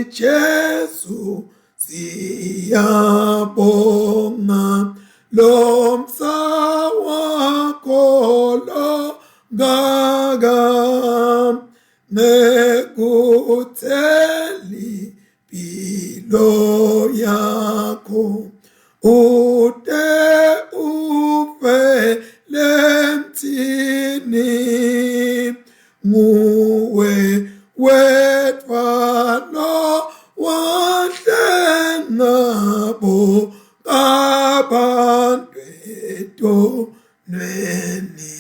Jesu siyabonga lo msawakho lo ngaka nekutheli bilo yakho ude uvele mthini nguwe wedwa lo wahlengabo abantu nweni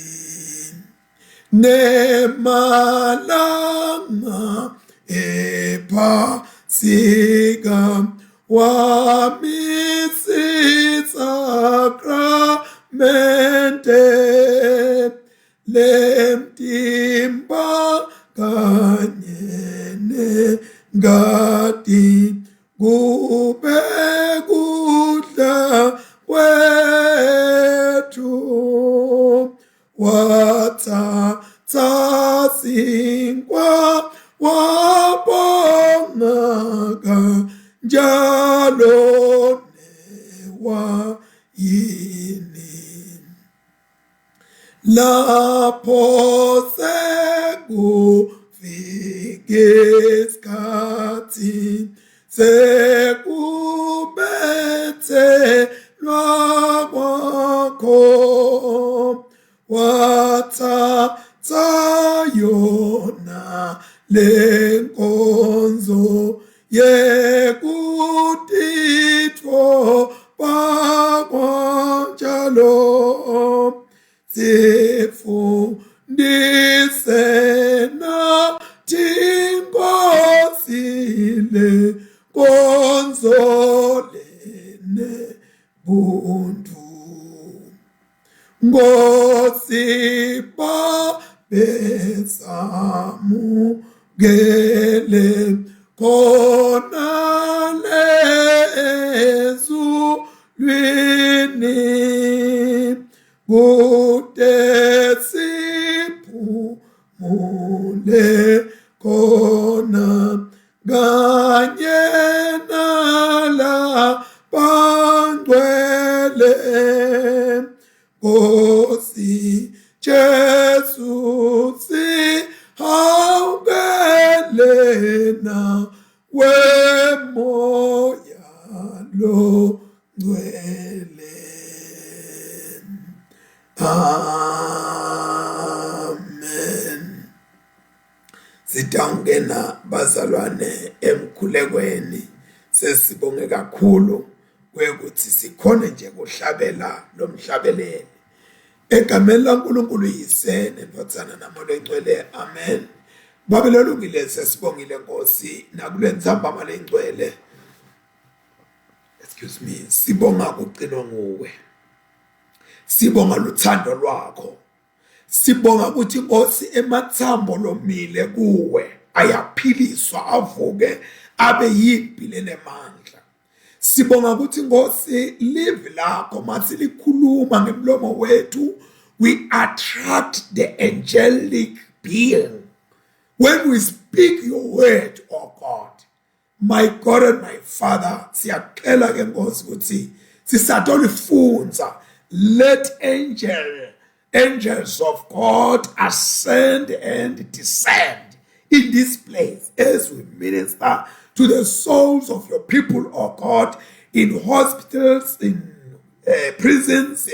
nemalanga ephasika wamisitsakramende lemtimba kanye nengadi kube kudla kwethu wathatha sinkwa wabonga njalo newayini lapho sekufike isikhathi sekubethelwa kwakho wathatha yona lenkonzo yekutitho bakwanjalo sifundise nathi Nkosile konzolene buntu ngosipa besamu gele khona lezulwini kude siphumule khona kanye nala bangcwele Nkosi Jesu sihawukele wemoya lo ngcwele. Amen. Sitawungena bazalwane emkhulekweni sesibonge kakhulu kwekuthi sikhona nje kuhlabela lo mhlabeleli egameni laNkulunkulu yise nendodana namoya engcwele. Amen. Babelolungile sesibongile Nkosi nakule nzamba lengcwele. Excuse me. Sibonga kuqinwa nguwe. Sibonga luthando lwakho. Sibonga ukuthi Nkosi emathambo lomile kuwe ayaphiliswa avuke abe yimpi lenemandla. Sibonga ukuthi Nkosi live lakho mathi likhuluma ngemlomo wethu we attract the angelic being when we speak your word, oh God. My God and my Father, siyacela ke Nkosi ukuthi sisatolifunza let angels of God ascend and descend in this place as we minister to the souls of your people, oh God, in hospitals, in prisons,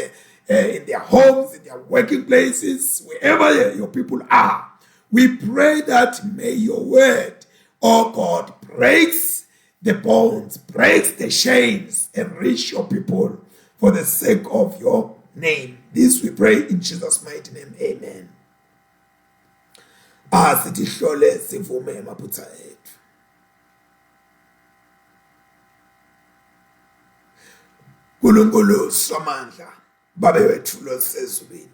in their homes, in their working places, wherever your people are. We pray that may your word, oh God, breaks the bonds, breaks the chains, and reach your people for the sake of your name. This we pray in Jesus' mighty name. Amen. Asihlole sivume emaphutha ethu. Nkulunkulu somandla babe wethu lo sezulwini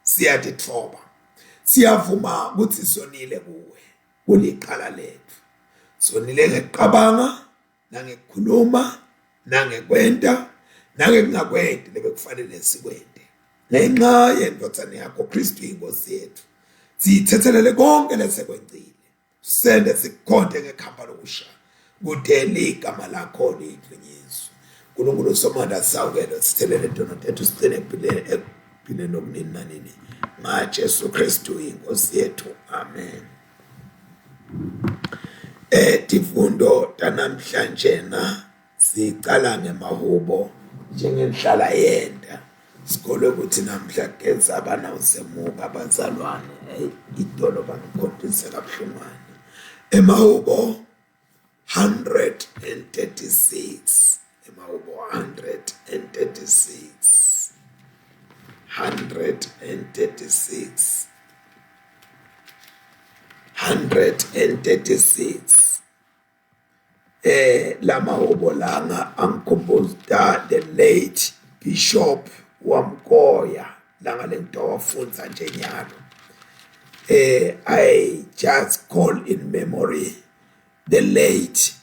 siyadithoba siyavuma ukuthi sonile kuwe kuliqala lethu sonile ngekuqabanga nangekukhuluma nangekwenta nangekungakwenti lebekufanele sikwente ngenxa yendodana yakho Kristu inkosi yethu siyithethelele konke lesekwenzile sende sikukhonde ngekhamba lokusha kuthele igama lakho lidunyiswe. uNkulunkulu somandla sawukele sithelele ntono tethu sigcine ekuphileni okunini nanini ngaJesu Kristu inkosi yethu, amen. Tifundo tanamhlanje na sicala ngemahubo njengenhlala yenda. Sikole ukuthi namhla kenza abana usemuka abazalwane idolo banokhontise kabuhlungwane. Emahubo 136. Emahubo 136. 136. 136. Lamahubo langa angikumbuzda the late Bishop Wamkoya langa lento wafunza nje nyalo. I just call in memory the late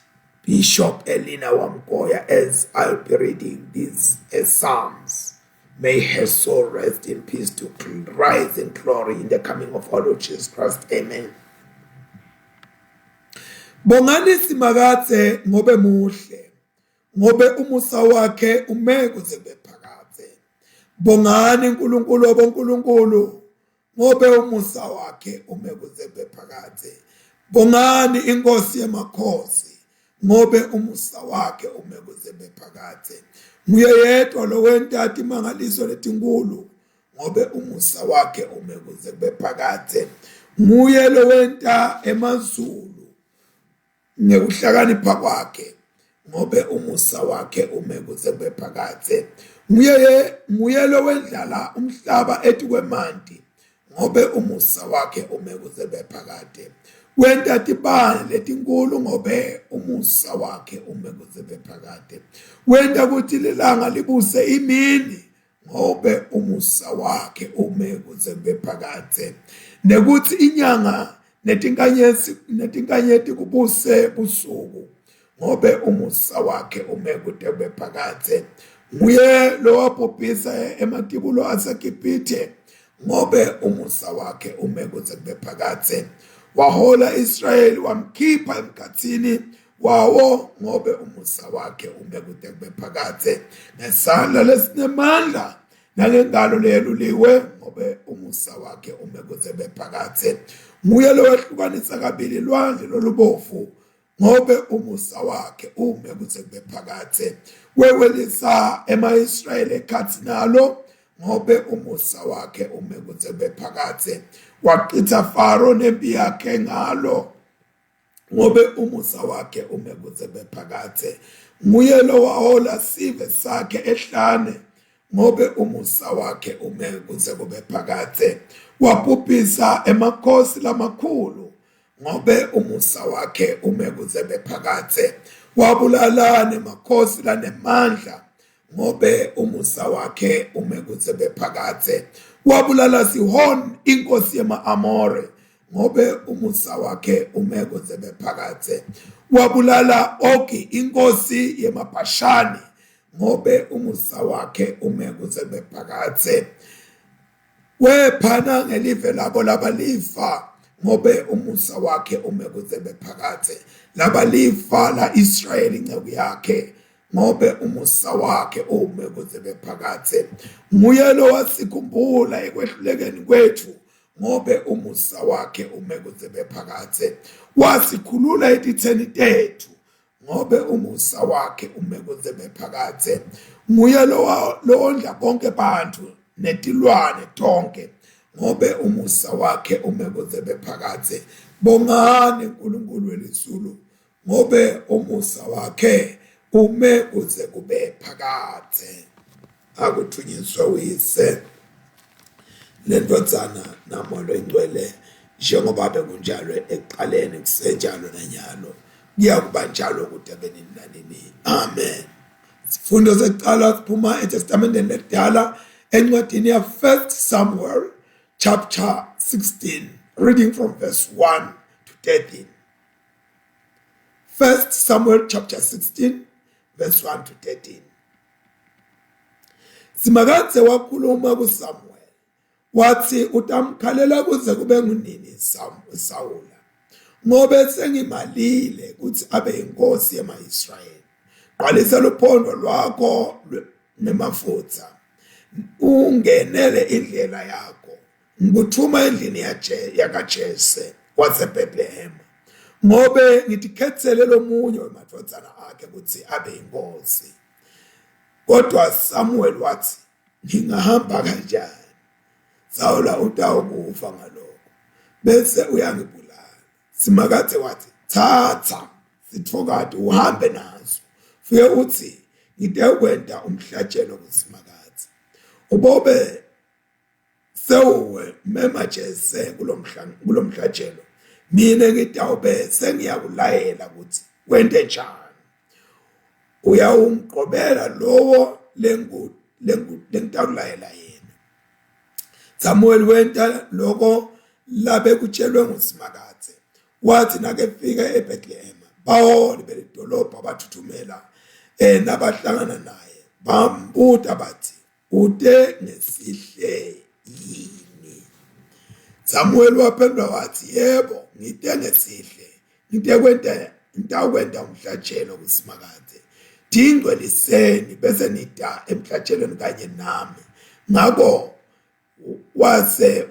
Bishop Elina Wamkoya as I'll be reading these Psalms. May her soul rest in peace to rise in glory in the coming of our Lord Jesus Christ. Amen. Bongani simakathe ngobe muhle, ngobe umusa wakhe ume kuze bephakathe. Bongani uNkulunkulu wabonkulunkulu, ngobe umusa wakhe ume kuze bephakathe. Bongani inkosi yamakhosi, ngobe umusa wakhe ume kuze bephakathe. Nguye yedwa lo wentatha imangaliso letinkulu, ngobe umusa wakhe ume kuze bephakathe. Nguye lo wenta emazulu ngekuhlakanipha kwakhe, ngobe umusa wakhe ume kuze bephakathe. Nguye lo wendlala umhlaba ethi kwemanti, ngobe umusa wakhe ume kuze bephakathe. Wenta tibane letinkulu, ngobe umusa wakhe ume kuze bephakathe. Wenta ukuthi lilanga libuse imini, ngobe umusa wakhe ume kuze bephakathe. Nekuthi inyanga netinkanyeti kubuse busuku, ngobe umusa wakhe ume kude bephakathe. Nguye lo wabhubhisa ematibulo aseGibhithe, ngobe umusa wakhe ume kuze bephakathe. Wahola Israyeli wamkhipha emkhathini wawo, ngobe umusa wakhe ume kude bephakathe. Nesandla lesinemandla nangengalo leyeluliwe, ngobe umusa wakhe ume kuze bephakathe. Nguye lo wehlukanisa kabili lwandle lolubovu, ngobe umusa wakhe ume kuze bephakathe. Wewelisa ema-Israyeli ekhathi nalo, ngobe umusa wakhe ume kuze bephakathe. Waqitha Faro nempi yakhe ngalo, ngobe umusa wakhe ume kuze bephakathe. Nguye lo wahola sive sakhe ehlane, ngobe umusa wakhe ume kuze kube phakathe. Wabhubhisa emakhosi lamakhulu, ngobe umusa wakhe ume kuze bephakathe. Wabulala nemakhosi lanemandla, ngobe umusa wakhe ume kuze bephakathe. Wabulala Sihon inkosi yama-Amore, ngobe umusa wakhe ume kuze bephakathe. Wabulala Ogi inkosi yamaBhashani, ngobe umusa wakhe ume kuze bephakathe. Wephana ngelive labo labalifa, ngobe umusa wakhe ume kuze bephakathe. Labalifa la Israyeli inceku yakhe, ngobe umusa wakhe ume kuze bephakathe. Nguye lo wasikhumbula ekwehlulekeni kwethu, ngobe umusa wakhe ume kuze bephakathe. Wasikhulula etitheni tethu, ngobe umusa wakhe ume kuze bephakathe. Nguye lo ondla bonke bantu netilwane tonke, ngobe umusa wakhe ume kuze bephakathe. Bongani uNkulunkulu welisulu, ngobe umusa wakhe ume kuze kube phakathe. Akuthunyiswe uyise lentodzana namolo ingcwele, njengoba bekunjalo ekuqaleni kusenjalo nanyalo kuyakuba njalo kude benini nanini, amen. Sifundo sekuqala siphuma eTestamenteni Lekudala encwadini ya 1 Samuel chapter 16, reading from verse 1 to 13. 1 Samuel chapter 16 verse 1 to 13. Simakathe wakhuluma kuSamuel, wathi utamkhalela kuze kube ngunini Sawula, ngobe sengimalile ukuthi abe inkosi yama-Israyeli. Qalisela uphondo lwakho nemafutha ungenele indlela yakho. Ngikuthuma endlini yakaJese waseBethlehem, ngobe ngitikhethele lomunye wemadodana akhe ukuthi abe inkosi. Kodwa Samuel wathi, ngingahamba kanjani? Sawula utawukufa ngalokho bese uyangibulala. Simakade wathi, thatha sithokade uhambe nazo, fike uthi ngidewukwenta umhlatshelo kuSimakade. Ubobe sewuwe mema Jese kulo mhlatshelo, mina ngidawube sengiyakulayela ukuthi wente njani. Uyawumqobela lowo lengitakulayela yena. Samuel wenta lokho labe kutshelwe nguSimakade. Wathi nakefika eBethlehem, baholi belidolobha bathuthumela nabahlangana naye, bambuza bathi, ude ngesihle yini? Samuel waphendula wathi, yebo, ngide ngesihle. Ngitawukwenta umhlatshelo kuSimakade. Dingcweliseni bese nida emhlatshelweni kanye nami. Ngako wase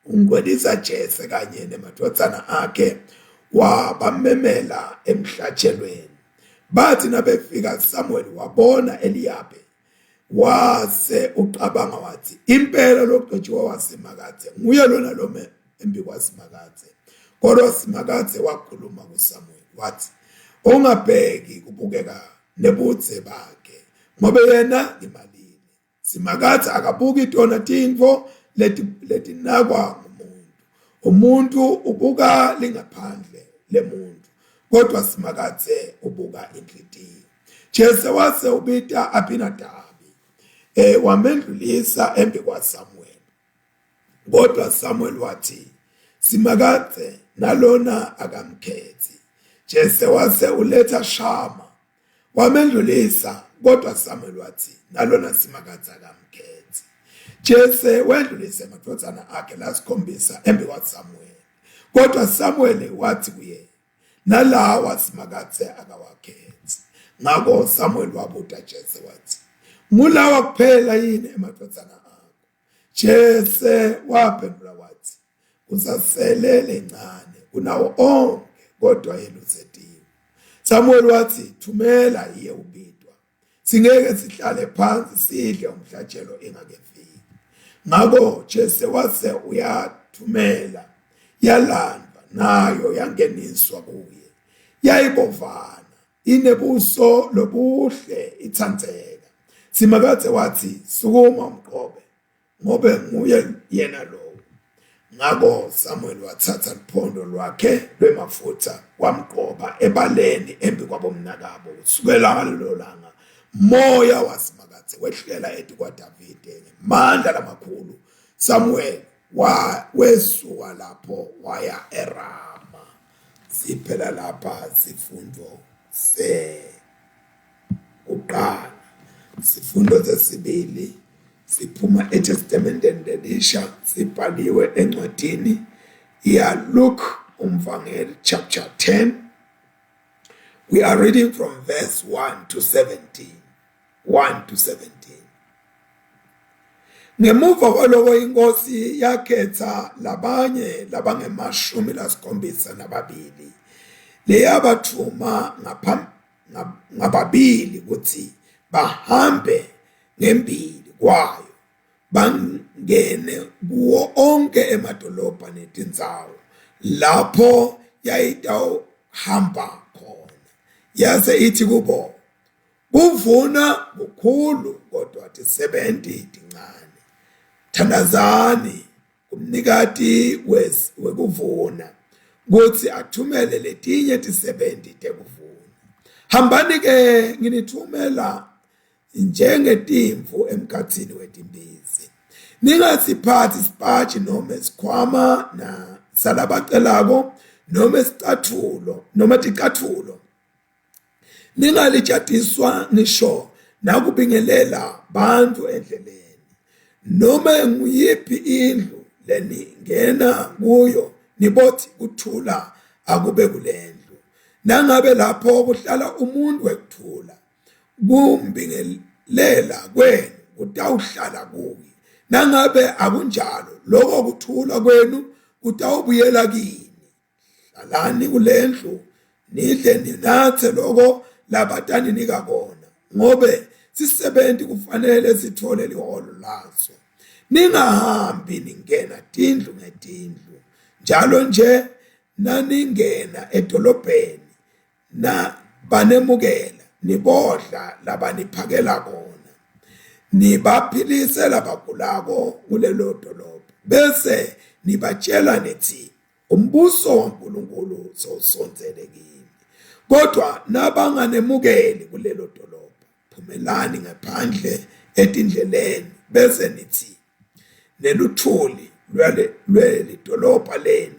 ungcwelisa Jese kanye nemadodana akhe, wabamemela emhlatshelweni. Bathi nabefika Samuel wabona Eliyabe, wase uqabanga wathi, impela loqotshiwa waSimakade nguye lona lome embi kwaSimakade. Kodwa Simakade wakhuluma kuSamuel wathi, ungabheki kubukeka nebuthe bakhe, ngoba yena ngimalile. Simakade akabuki itona tintfo letinakwa ngumuntu. Umuntu ubuka lingaphandle lemuntu, kodwa Simakade ubuka inhliziyo. Jese wase ubita Abinadabi, wamendlulisa embi kwaSamuel. Kodwa Samuel wathi, Simakade nalona akamkhethi. Jese wase uletha Shama, wamendlulisa. Kodwa Samuel wathi, nalona Simakade akamkhethi. Jese wendlulisa amadodana akhe lasikhombisa embi kwaSamuel. Kodwa Samuel wathi kuye, nalawa Simakade akawakhethi. Ngako Samuel wabuza Jese wathi, ngulawa kuphela yini emadodana akho? Jese waphendula wathi, kusaselele ncane kunawo onke, kodwa yena usetiwe. Samuel wathi, thumela iye ubidwa, singeke sihlale phansi sidle umhlatshelo engakefiki. Ngako Jese wase uyathumela, yalandwa nayo yangeniswa kuye. Yayibovana, inebuso lobuhle, ithandzeka. Simakade wathi, sukuma umqobe, ngobe nguye yena lo. Ngako Samuel wathatha liphondo lwakhe lwemafutha, wamqoba ebaleni embi kwabomnakabo. Kusukela ngalelo langa moya waSimakade wehlela ethi kwaDavide ngamandla lamakhulu. Samuel wesuka lapho waya eRama. Siphela lapha sifundo uqala. Sifundo sesibili siphuma eTestamenteni elisha, sibhaliwe encwadini ya Luke umvangeli chapter 10. We are reading from verse 1 to 17. Ngemuva kwaloko inkosi yakhetha labanye labange-72 leyabathuma ngababili ukuthi bahambe ngembili kwayo, bangene kuwo onke emadolobha netindzawo lapho yayitawuhamba khona. Yase ithi kubo, kuvuna kukhulu kodwa tisebenzi tincane. Thandazani kumnikati wekuvuna kuthi athumele letinye tisebenzi tekuvuna. Hambani ke nginithumela njengetimvu emkhathini wetimbizi. Ningasiphathi isipaji noma isikhwama na salabacelako noma ticathulo. Ningalijatiswa ngisho nakubingelela bantu endleleni. Noma nguyiphi indlu leningena kuyo, nibothi kuthula akube kulendlu. Nangabe lapho kuhlala umuntu wekuthula kumbingelela kwenu kutawuhlala kuyi. Nangabe akunjalo lokho kuthula kwenu kutawubuyela kini. Hlalani kulendlu nidle ninathe lokho labatani nika kona, ngobe sisebenzi kufanele sithole liholo laso. Ningahambi ningena tindlu ngetindlu, njalo nje naningena edolobheni na banemukela nibodla labaniphakela kona, nibaphilise labagulako kulelo dolobha, bese nibatshela nithi umbuso waNkulunkulu sowusonzele kini. Kodwa nabanganemukeli kulelo dolobha, phumelani ngaphandle etindleleni, bese nithi neluthuli lweli dolobha lenu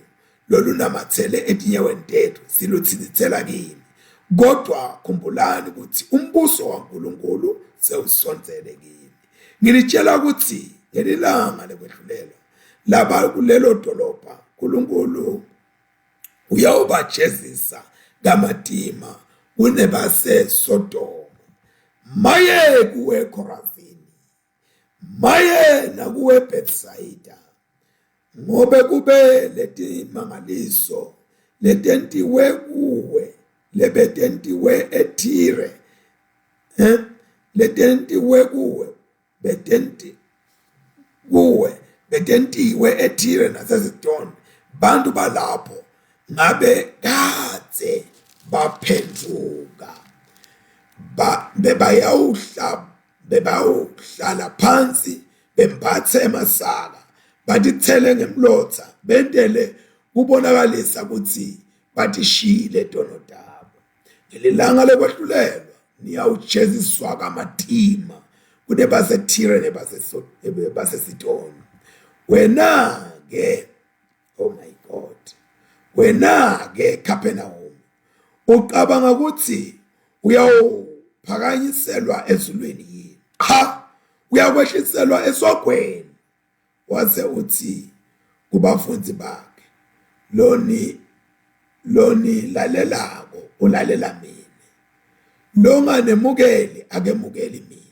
lolunamathele etinyaweni tethu siluthithithela kini. Kodwa khumbulani ukuthi umbuso waNkulunkulu sewusonzele kini. Ngilitshela ukuthi ngelilanga lekwedlulela laba kulelo dolobha uNkulunkulu uyawubajezisa ngamatima kunebase Sodoma. Maye kuwe Khorazini, maye nakuwe Bethsaida, ngobe kube leti mangaliso letentiwe kuwe lebetentiwe eTire, letentiwe kuwe betentiwe eTire naseSidoni, bantu balapho ngabe kade baphenduka bebayawuhlala phansi bembathe emasaka batithele ngemlotha bentele kubonakalisa ukuthi batishile tono tabo. Ngelilanga lekwehlulelwa niyawujeziswa kamatima kunebaseTire nebaseSidoni. Wena ke, oh my God, wena ke Capernaum, uqabanga ukuthi uyawuphakanyiselwa ezulwini yini? Cha, uyakwehliselwa esogweni. Waze uthi kubafundi bakhe, loni lalelako ulalela mina, longanemukeli akemukeli mina,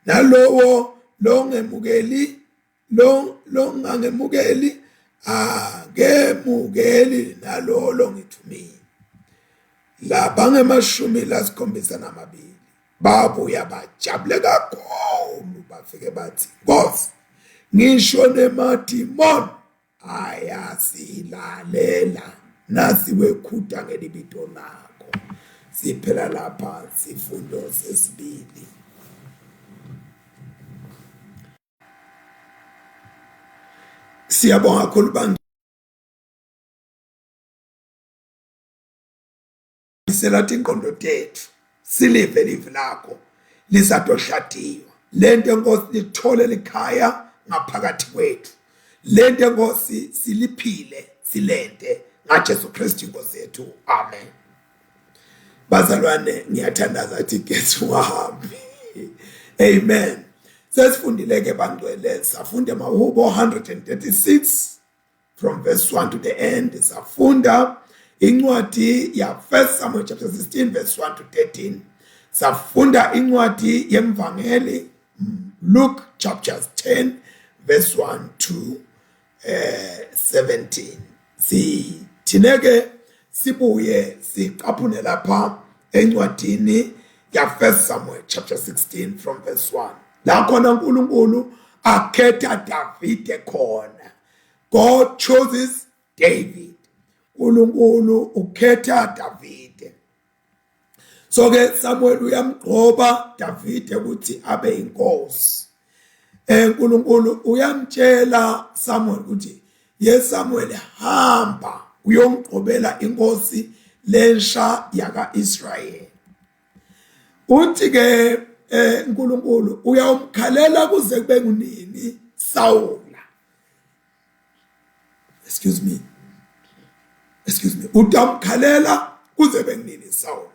nalowo longangemukeli akemukeli nalo longithumile. Labange-72 babuya bajabule kakhulu, bafike bathi, Nkosi, ngisho nemadimoni ayasilalela nasi wekhuta ngelibito lakho. Siphela lapha sifundo sesibili. Siyabonga kakhulu bangiselathi ingqondo tethu silive live lakho lisatohlatiwa. Lento Nkosi lithole likhaya ngaphakathi kwethu. Lento Nkosi siliphile silente ngaJesu Kristu Nkosi yethu. Amen. Bazalwane, ngiyathandaza ukuthi Jesu wahambi. Amen. Sesifundile ke bangcwele, safunda eMahubo 136 from verse 1 to the end. Safunda incwadi ya 1 Samuel chapter 16 verse 1 to 13. Safunda incwadi yemvangeli Luke chapters 10 verse 1 to 17. Sithineke sibuye siqaphune lapha encwadini ya 1 Samuel chapter 16 from verse 1. La khona uNkulunkulu akhetha Davide khona. God chooses David. uNkulunkulu ukhetha Davide. So ke Samuel uyamgqoba Davide ukuthi abe inkosi. uNkulunkulu uyamtshela Samuel ukuthi ye Samuel, hamba uyongqobela inkosi lensha yaka Israel. Uthi ke uNkulunkulu uyawumkhalela kuze kube kunini Saula. Excuse me. Utamkhalela kuze kube kunini Saula.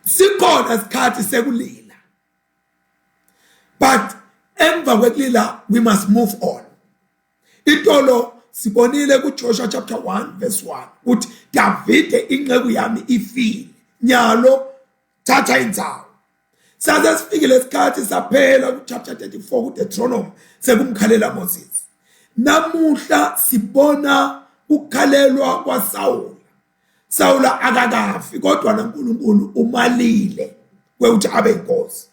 Sikhona isikhathi sekulila. But emva kwekulila we must move on. Itolo sibonile kuJoshua chapter 1 verse 1 uthi Davide inceku yami ifile nyalo thatha indzawo. Saze sifikile isikhathi saphela kuchapter 34 kuDeuteronomy sekumkhalela Moses. Namuhla sibona ukukhalelwa kwaSawula. Sawula akakafi kodwa naNkulunkulu umalile kweuthi abe inkosi.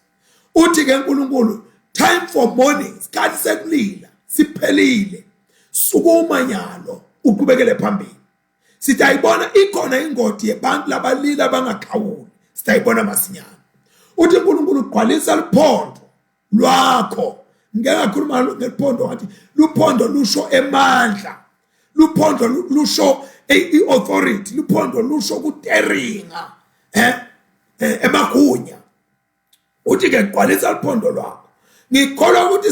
Uthi ke uNkulunkulu time for mourning isikhathi sekulila siphelile. Sukuma nyalo uqhubekele phambili. Sitayibona ikhona ingodi yebantu labalila bangakhawuli. Sitayibona masinyana. Uthi uNkulunkulu ugqwalisa liphondo lwakho. Ngeke ngakhuluma ngephondo ngathi luphondo lusho emandla. Luphondo lusho authority. Luphondo lusho kuteringa. Emagunya. Uthi ke gqwalisa liphondo lwakho. Ngikholwa ukuthi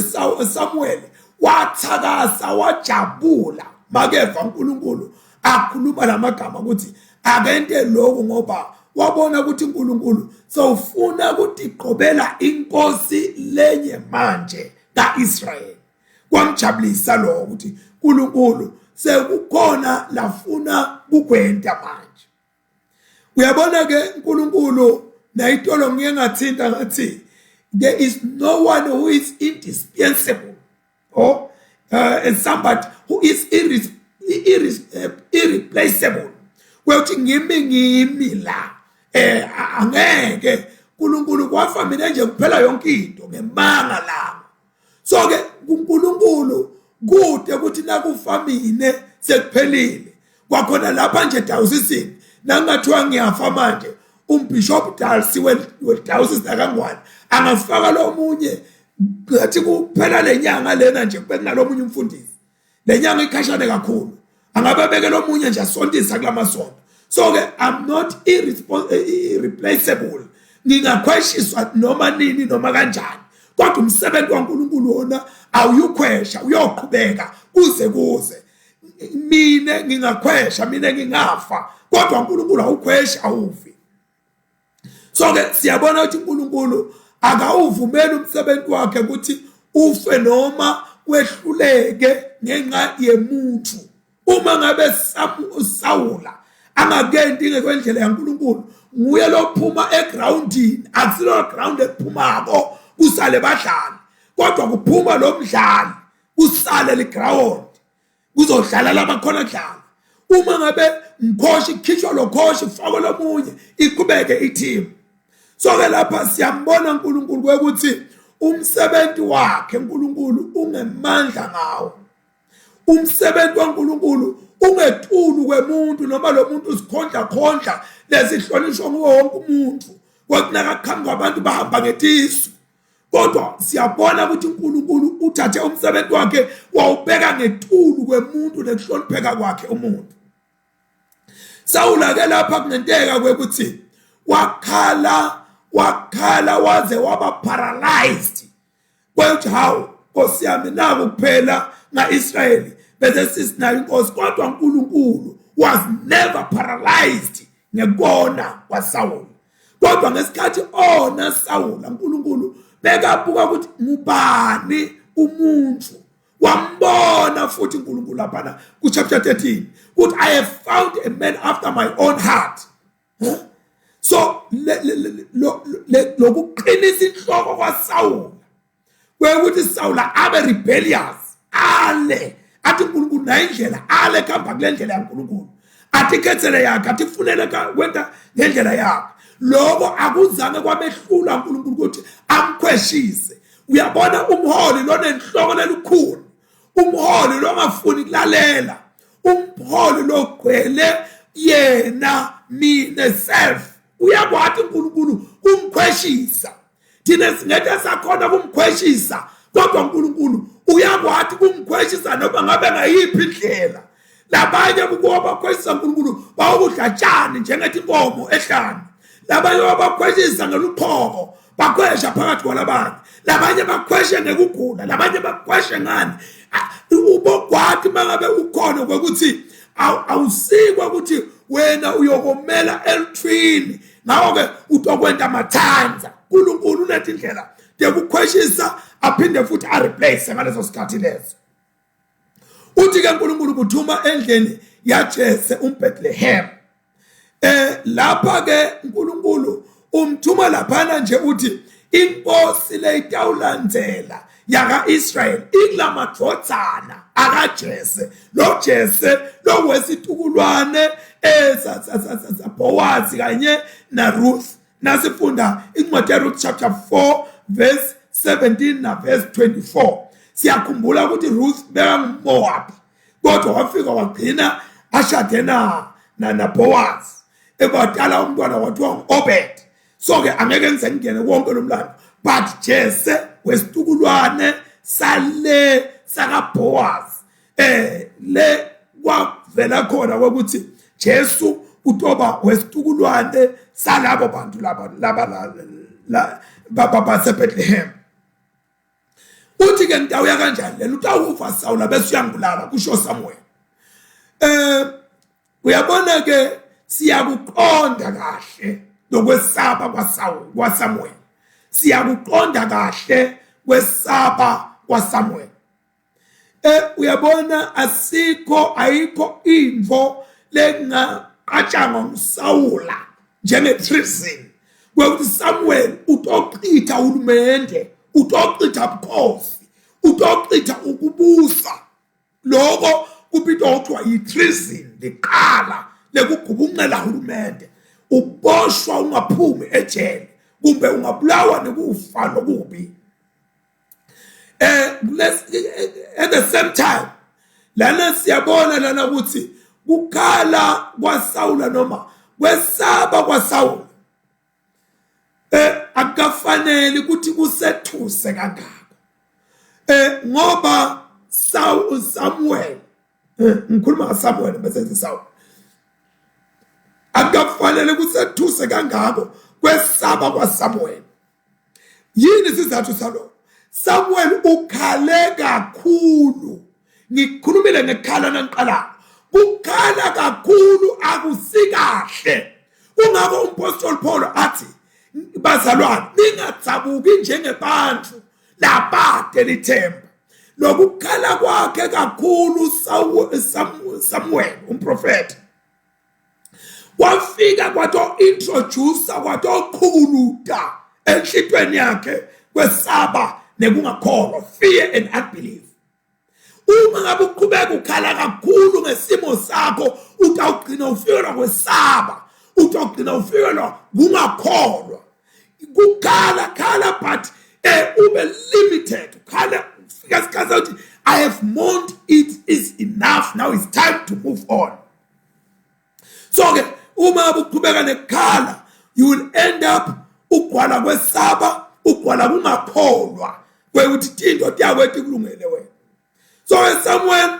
Samuel wathakasa wajabula makeva uNkulunkulu akhuluma lamagama ukuthi akente lokho ngoba wabona ukuthi uNkulunkulu sowufuna ukuthi iqhobela inkosi lenye manje kaIsrael. Kwamjabulisa lo ukuthi uNkulunkulu sekukhona lafuna kukwenta manje. Uyabona ke uNkulunkulu nayitolo ngeke ngathinta ngathi there is no one who is indispensable or somebody who is irreplaceable. Wethi ngimi la angeke uNkulunkulu kwafa mina nje kuphela yonke into ngemanga lami. So ke uNkulunkulu kude ukuthi nakufamine sekuphelile kwakhona lapha nje dawusisini nangathiwa ngiyafa manje umbishop Dalsi wedawusisa kangwane angafaka lo munye ngathi kuphela lenyanga lena nje kube kunalomunye umfundisi lenyanga ikhashane kakhulu angabe beke lo munye nje asontisa kulamasonto. So ke I'm not irreplaceable. Ngingakhweshiswa noma nini noma kanjani kodwa umsebenzi kaNkulunkulu wona awuyokhwesha uyoqhubeka kuze mina ngingakhwesha mina ngingafa kodwa uNkulunkulu awukhwesha awufi. So ke siyabona ukuthi uNkulunkulu akawuvumeli umsebenzi wakhe ukuthi ufe noma wehluleke ngenxa yemuntu. Uma ngabe Sawula angakenti ngekwendlela yaNkulunkulu nguye lophuma egroundini akusilo ground ephumako kusale badlali kodwa kuphuma lo mdlali usale le ground kuzodlala labakhona dlala. Uma ngabe mkhoshi ikhishwa lo khoshi fako lomunye iqhubeke i-team. So ke lapha siyambona uNkulunkulu ukuthi umsebenzi wakhe uNkulunkulu ungemandla ngawo. Umsebenzi kaNkulunkulu ungetulu kwemuntu noma lo muntu usikhondla lesihlonishwa wonke umuntu kwakunaka khamba kwabantu bahamba ngetisu. Kodwa siyabona ukuthi uNkulunkulu uthathe umsebenzi wakhe wawubeka ngetulu kwemuntu nekuhlonipheka kwakhe umuntu. Sawula ke lapha kunenteka kwekuthi wakhala waze waba paralyzed. Kwathi hawu Nkosi yami naku kuphela ngaIsrayeli bese sisinayo inkosi kodwa uNkulunkulu was never paralyzed ngekona kwaSawula. Kodwa ngesikhathi ona Sawula uNkulunkulu bekabuka ukuthi ngubani umuntu wambona futhi uNkulunkulu lapha ku chapter 13 ukuthi I have found a man after my own heart. So lokuqinisa inhloko kwaSawula kwekuthi Sawula abe rebellious ale athi uNkulunkulu nayindlela ale khamba kulendlela yaNkulunkulu athi khethele yakhe athi funele kwenta ngendlela yakhe. Lokho akuzange kwabehlula uNkulunkulu ukuthi amkhweshise. Uyabona umholi lona enhloko lelikhulu umholi lo ngafuni kulalela umholi lo gcwele yena mina self uyakwathi uNkulunkulu kumkhweshisa. Thina singethe sakhona kumkhweshisa kodwa uNkulunkulu uyakwathi kumkhweshisa noma ngabe ngayiphi indlela. Labanye ukuba khweshisa uNkulunkulu bawukudlatshana njengethi inkomo ehlane. Labanye bakhweshisa ngeluqhoko bakhwesha phakathi kwalabanye. Labanye bakhweshe ngekugula labanye bakhweshe ngani. Ubogwathi mangabe ukhona ukuthi awusikwa ukuthi wena uyokomela elithini ngawo ke utokwenta amathanza. uNkulunkulu unethi indlela de kukhweshisa aphinde futhi a replace ngaleso sikhathi leso. uthi ke uNkulunkulu kuthuma endleni yaJese uBethlehem. Lapha ke uNkulunkulu umthuma laphana nje uthi inkosi le itawulandzela yaka Israel inglamadvodzana akaJese, lo Jese lo wesitukulwane Boaz kanye na Ruth. Nasifunda incwadi yaRuth chapter 4 verse 17 na verse 24. Siyakhumbula ukuthi Ruth beka nguMoab, kodwa wafika wagcina ashade na Boaz, ebadala umntwana wathiwa nguObed. So ke angeke ngize ngene wonke lo mlando, but Jese wesitukulwane sale saka Boaz le kwavela khona ukuthi Jesu utoba wesitukulwane salabo bantu laba baseBethlehem. Uthi ke ngitawuya kanjani lena utawufa Sawula bese uyangibulala kusho Samuel. Uyabona ke siyakuqonda kahle lokwesaba kwaSamuel. Siyakuqonda kahle kwesaba kwaSamuel. Uyabona ayikho info lengaqatshangwa nguSawula njenge-treason, kwekuthi Samuel utoqitha uhulumende, utoqitha ubukhosi, utoqitha ukubusa. Lokho kupitwa kuthiwa yi-treason, liqala lekugubungela uhulumende, uboshwa ungaphumi ejele kumbe ungabulawa nekufa nokubi. At the same time lana siyabona lana ukuthi kukhala kwaSawula noma kwesaba kwaSawula akafanele ukuthi kusethuse kangako, ngoba Samuel ngikhuluma ngaSamuel bese ngithi Sawula akafanele kusethuse kangako kwesaba kwaSamuel. Yini sizathu salokho? Samuel ukhale kakhulu. Ngikhulumile ngekhala nangiqala. Ukhala kakhulu akusikahle. Ungako umpostoli Paul athi bazalwane ningatsabuki njengebantu labade lithemba. Lokukhala kwakhe kakhulu Samuel umprofeti wafika kwato introduce kwato qhuluda enhlitweni yakhe kwesaba nekungakholwa, fear and unbelief. Uma ngabe uqhubeka ukhala kakhulu ngesimo sakho utawugcina ufikelwa kwesaba, utawugcina ufikelwa kungakholwa. Kukhala but ube limited. Ukhala ufika isikhathi uthi I have mourned, it is enough, now it's time to move on. So ke uma uqhubeka nekhala you will end up ugwala kwesaba, ugwala kungakholwa kwekuthi into yakho kulungele wena. So Samuel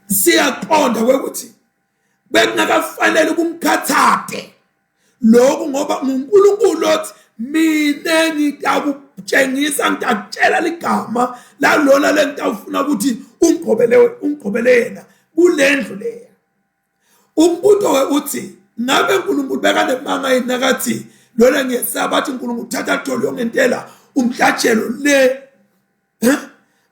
siyaqonda kwekuthi bekungakafanele kumkhathade lokho ngoba uNkulunkulu othi mina ngiyakutshengisa, ngiyakutshela ligama la lona lengitawufuna ukuthi ungqobele yena kulendlu leya. Umbuto uthi ngabe uNkulunkulu bekanemanga yinakathi lona ngiyesaba athi uNkulunkulu thatha tholo yongentela umhlatshelo le.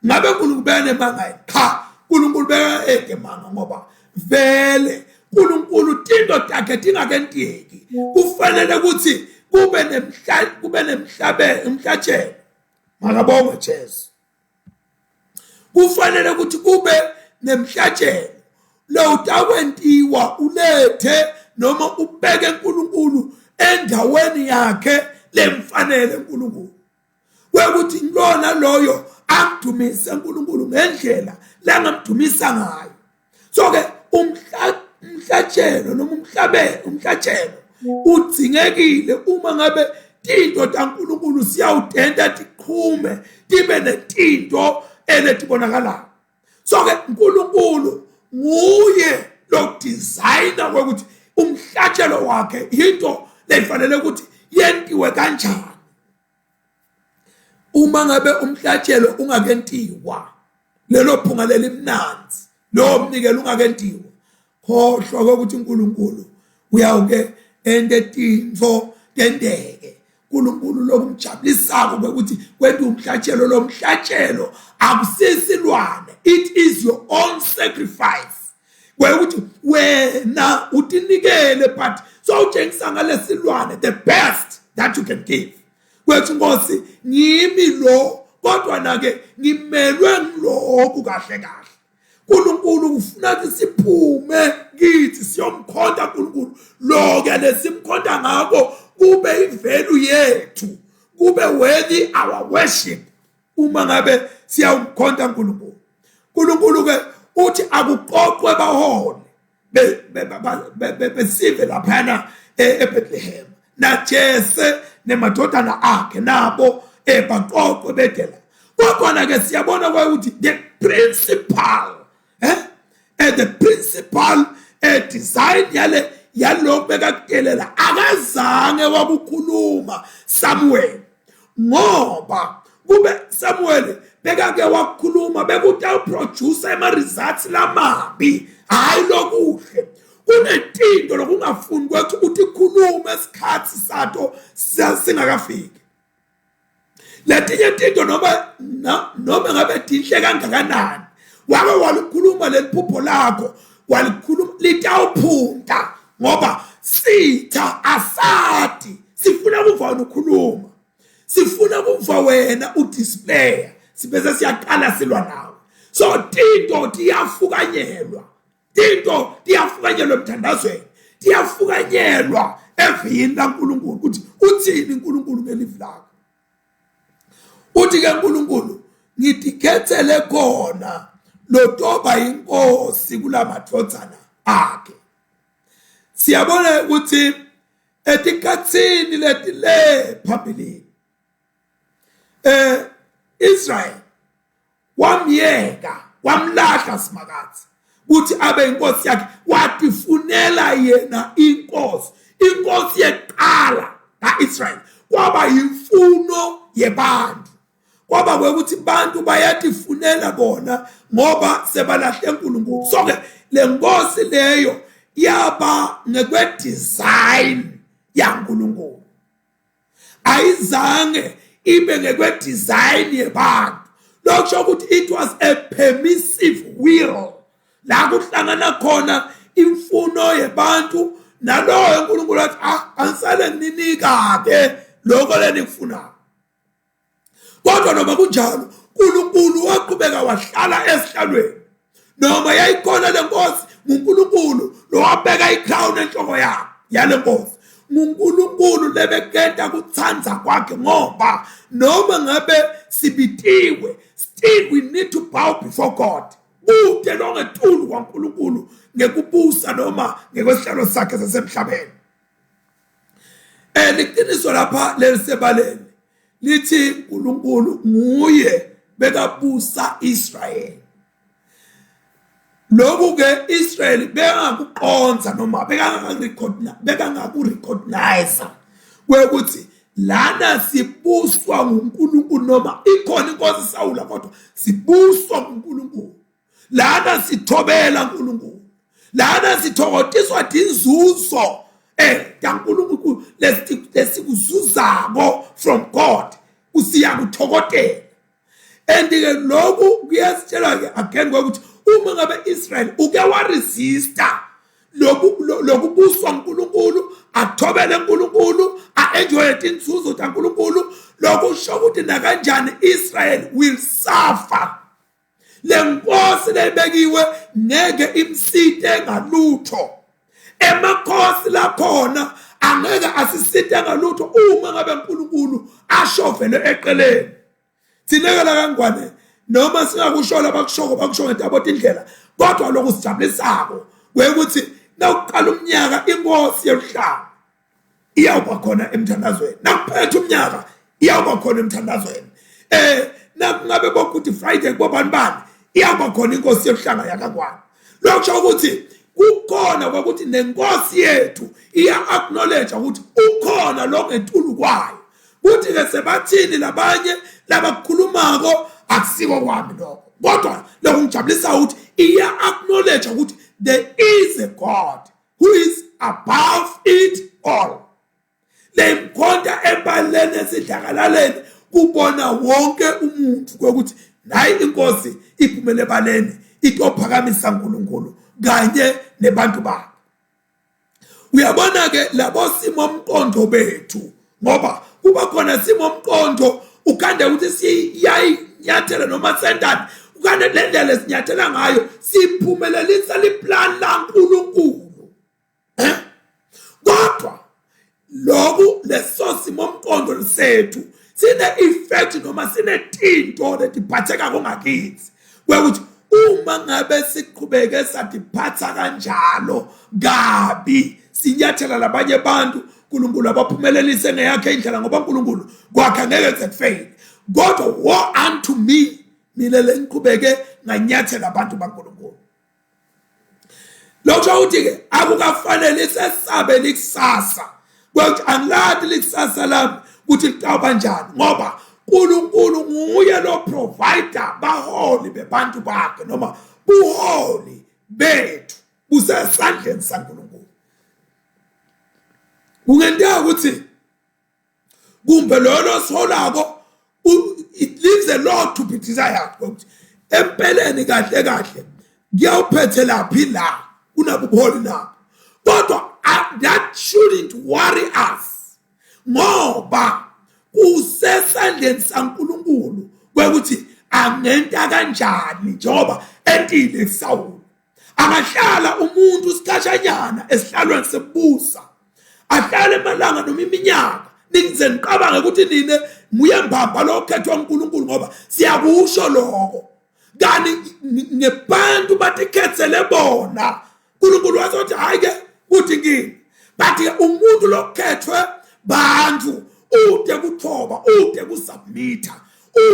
Ngabe uNkulunkulu bekanemanga cha, uNkulunkulu bekanemanga ngoba vele uNkulunkulu tinto takhe tingakentiki. Kufanele ukuthi kube nemhlatshelo. Makabonge Jesu. Kufanele ukuthi kube nemhlatshelo lo utakwentiwa ulethe noma ubeke uNkulunkulu endaweni yakhe lemfanele uNkulunkulu. Kwekuthi lona loyo amdumise uNkulunkulu ngendlela la ngamdumisa ngayo. So ke umhlatshelo noma umhlatshelo udzingekile uma ngabe tinto taNkulunkulu siyawudenda tiqhume tibe netinto eletibonakala. So ke uNkulunkulu nguye lo designer ukuthi umhlatshelo wakhe into lefanele ukuthi yentiwe kanjani. Uma ngabe umhlatshelo ungakentiwa, lelo phunga lelimnanzi lo mnikelo ungakentiwa, khohlwa ukuthi uNkulunkulu uyawuke ende tinto tendeke uNkulunkulu lokumjabulisako ukuthi kwenta umhlatshelo lo mhlatshelo akusisilwane, it is your own sacrifice. Kwekuthi wena utinikele but so utshengisa ngalesilwane the best that you can give. Kwethi Nkosi ngimi lo kodwa nake ngimelwe ngilokhu kahle kahle. uNkulunkulu ufuna ukuthi siphume kithi siyomkhonza uNkulunkulu lo ke lesimkhonza ngako kube ivalue yethu, kube worthy our worship. Uma ngabe siyamkhonza uNkulunkulu, uNkulunkulu ke uthi akuqoqwe bahole besive laphana eBethlehem naJese nemadodana akhe nabo baqoqwe bedela. Kodwa ke siyabona ukuthi the principal design yalokho bekakukelela akazange wakukhuluma Samuel, ngoba kube Samuel bekake wakukhuluma bekuthi awuproduce results lamabi, hayi lokuhle. Kunetinto lokungafuni kwethu ukuthi ikhulume esikhathi sato singakafiki. Letinye tinto noma ngabe tinhle kangakanani wake walikhuluma leliphupho lakho, walikhuluma litawuphunta ngoba sitha asati sifuna kuva wena ukhuluma, sifuna kuva wena udisplay, sibese siyaqala silwa nawe. So tinto tiyafukanyelwa, tinto tiyafukanyelwa emthandazweni, tiyafukanyelwa evini laNkulunkulu ukuthi uthini uNkulunkulu ngelivi lakho. Uthi ke uNkulunkulu ngitikhethele khona lotoba inkosi kulamadvodzana akhe. Siyabona ukuthi etikhatsini letile phambili Israel wamyeka, wamlahla simakatsi ukuthi abe inkosi yakhe, watifunela yena inkosi yeqala kaIsrael kwaba yimfuno yebantu, kwaba kwekuthi bantu bayatifunela bona ngoba sebalahle uNkulunkulu. So ke le nkosi leyo yaba ngekwe design yaNkulunkulu, ayizange ibe ngekwe design yebantu. Lokho ukuthi it was a permissive will la kuhlangana khona imfuno yebantu naloyo uNkulunkulu athi ansale ninika ke lokho lenifuna. Kodwa noma kunjalo uNkulunkulu waqhubeka wahlala esihlalweni, noma yayikhona lenkosi uNkulunkulu lo wabeka icrown enhloko yale nkosi. uNkulunkulu lebekenda kuthanza kwakhe ngoba noma ngabe sibitiwe, still we need to bow before God. Kude longetulu kwaNkulunkulu ngekubusa noma ngekwesihlalo sakhe sasemhlabeni. Liqiniso lapha lelisebaleni lithi uNkulunkulu nguye bekabusa Israel. Lokhu ke Israel bengakuqonza noma bekangakurecognize kwekuthi lana sibuswa uNkulunkulu, noma ikhona inkosi Sawula kodwa sibuswa uNkulunkulu. Lana sithobela uNkulunkulu, lana sithokotiswa inzuzo kaNkulunkulu lesikuzuzako from God, usiya kuthokotela. And ke lokhu kuyasitshela ke again ukuthi uma ngabe Israel uke wa resista lokubuswa uNkulunkulu, athobele uNkulunkulu, enjoy inzuzo kaNkulunkulu, lokho kusho ukuthi na kanjani Israel will suffer. Lenkosi lebekiwe ngeke imsite ngalutho, emakhosi lakhona angeke asisite ngalutho uma ngabe uNkulunkulu ashovele eqeleni. Sinekela kangwane noma singakushola bakusho ngetaboti indlela, kodwa lokhu sijabulisako kwekuthi nawuqala umnyaka inkosi yomhlaba iyawuba khona emthandazweni, nakuphethe umnyaka iyawuba khona emthandazweni. Nakungabe bokuthi Friday kubanibani iyawuba khona inkosi yomhlanga yakangwane. Lokho kusho ukuthi kukhona ukuthi nenkosi yethu iya acknowledge ukuthi ukhona lo ngetulu kwayo. Kuthi ke sebathini labanye labakhulumako akusiko kwami lokho, kodwa lokho ngijabulisa ukuthi iya acknowledge ukuthi there is a God who is above it all. Le mkhonto ebaleni esidlakalaleni kubona wonke umuntu ukuthi nayi inkosi iphumele ebaleni itophakamisa uNkulunkulu kanye nebantu bakhe. Uyabona ke labo simo mqondo bethu ngoba kuba khona simo mqondo ukande ukuthi siyayinyathela noma sendani ukande lendlela esinyathela ngayo siphumelelisa liplan laNkulunkulu. Kodwa lokhu leso simo mqondo sethu sine effect noma sine tinto letiphatheka kongakithi kwekuthi uma ngabe siqhubeke satiphatha kanjalo kabi sinyathela labanye abantu uNkulunkulu abaphumelelise ngeyakhe indlela ngoba uNkulunkulu kwakhe ngeke sekufail. God war unto me mina lengiqhubeke nganyathela abantu baNkulunkulu. Lokho uthi ke akukafanele sesabe likusasa ukuthi angilathi likusasa lami ukuthi liqaba kanjani ngoba uNkulunkulu nguye lo provider baholi bebantu bakhe noma buholi bethu busesandleni saNkulunkulu. Kungenda ukuthi kumbe lolo solako it leaves a lot to be desired ukuthi empeleni kahle kahle ngiyawuphethe laphi la kunabuholi na kodwa that shouldn't worry us ngoba usesandleni saNkulunkulu kwekuthi angenta kanjani njengoba entile kuSawuli angahlala umuntu isikhashanyana esihlalweni sebusa ahlale emalanga noma iminyaka ningize niqabanga ukuthi nine muyembamba lokhethwa uNkulunkulu ngoba siyakusho lokho kani ngebantu batikhethele bona uNkulunkulu wazothi hayi ke uthi ngini bathi umuntu lokhethwe bantu ude kuthoba ude kusubmita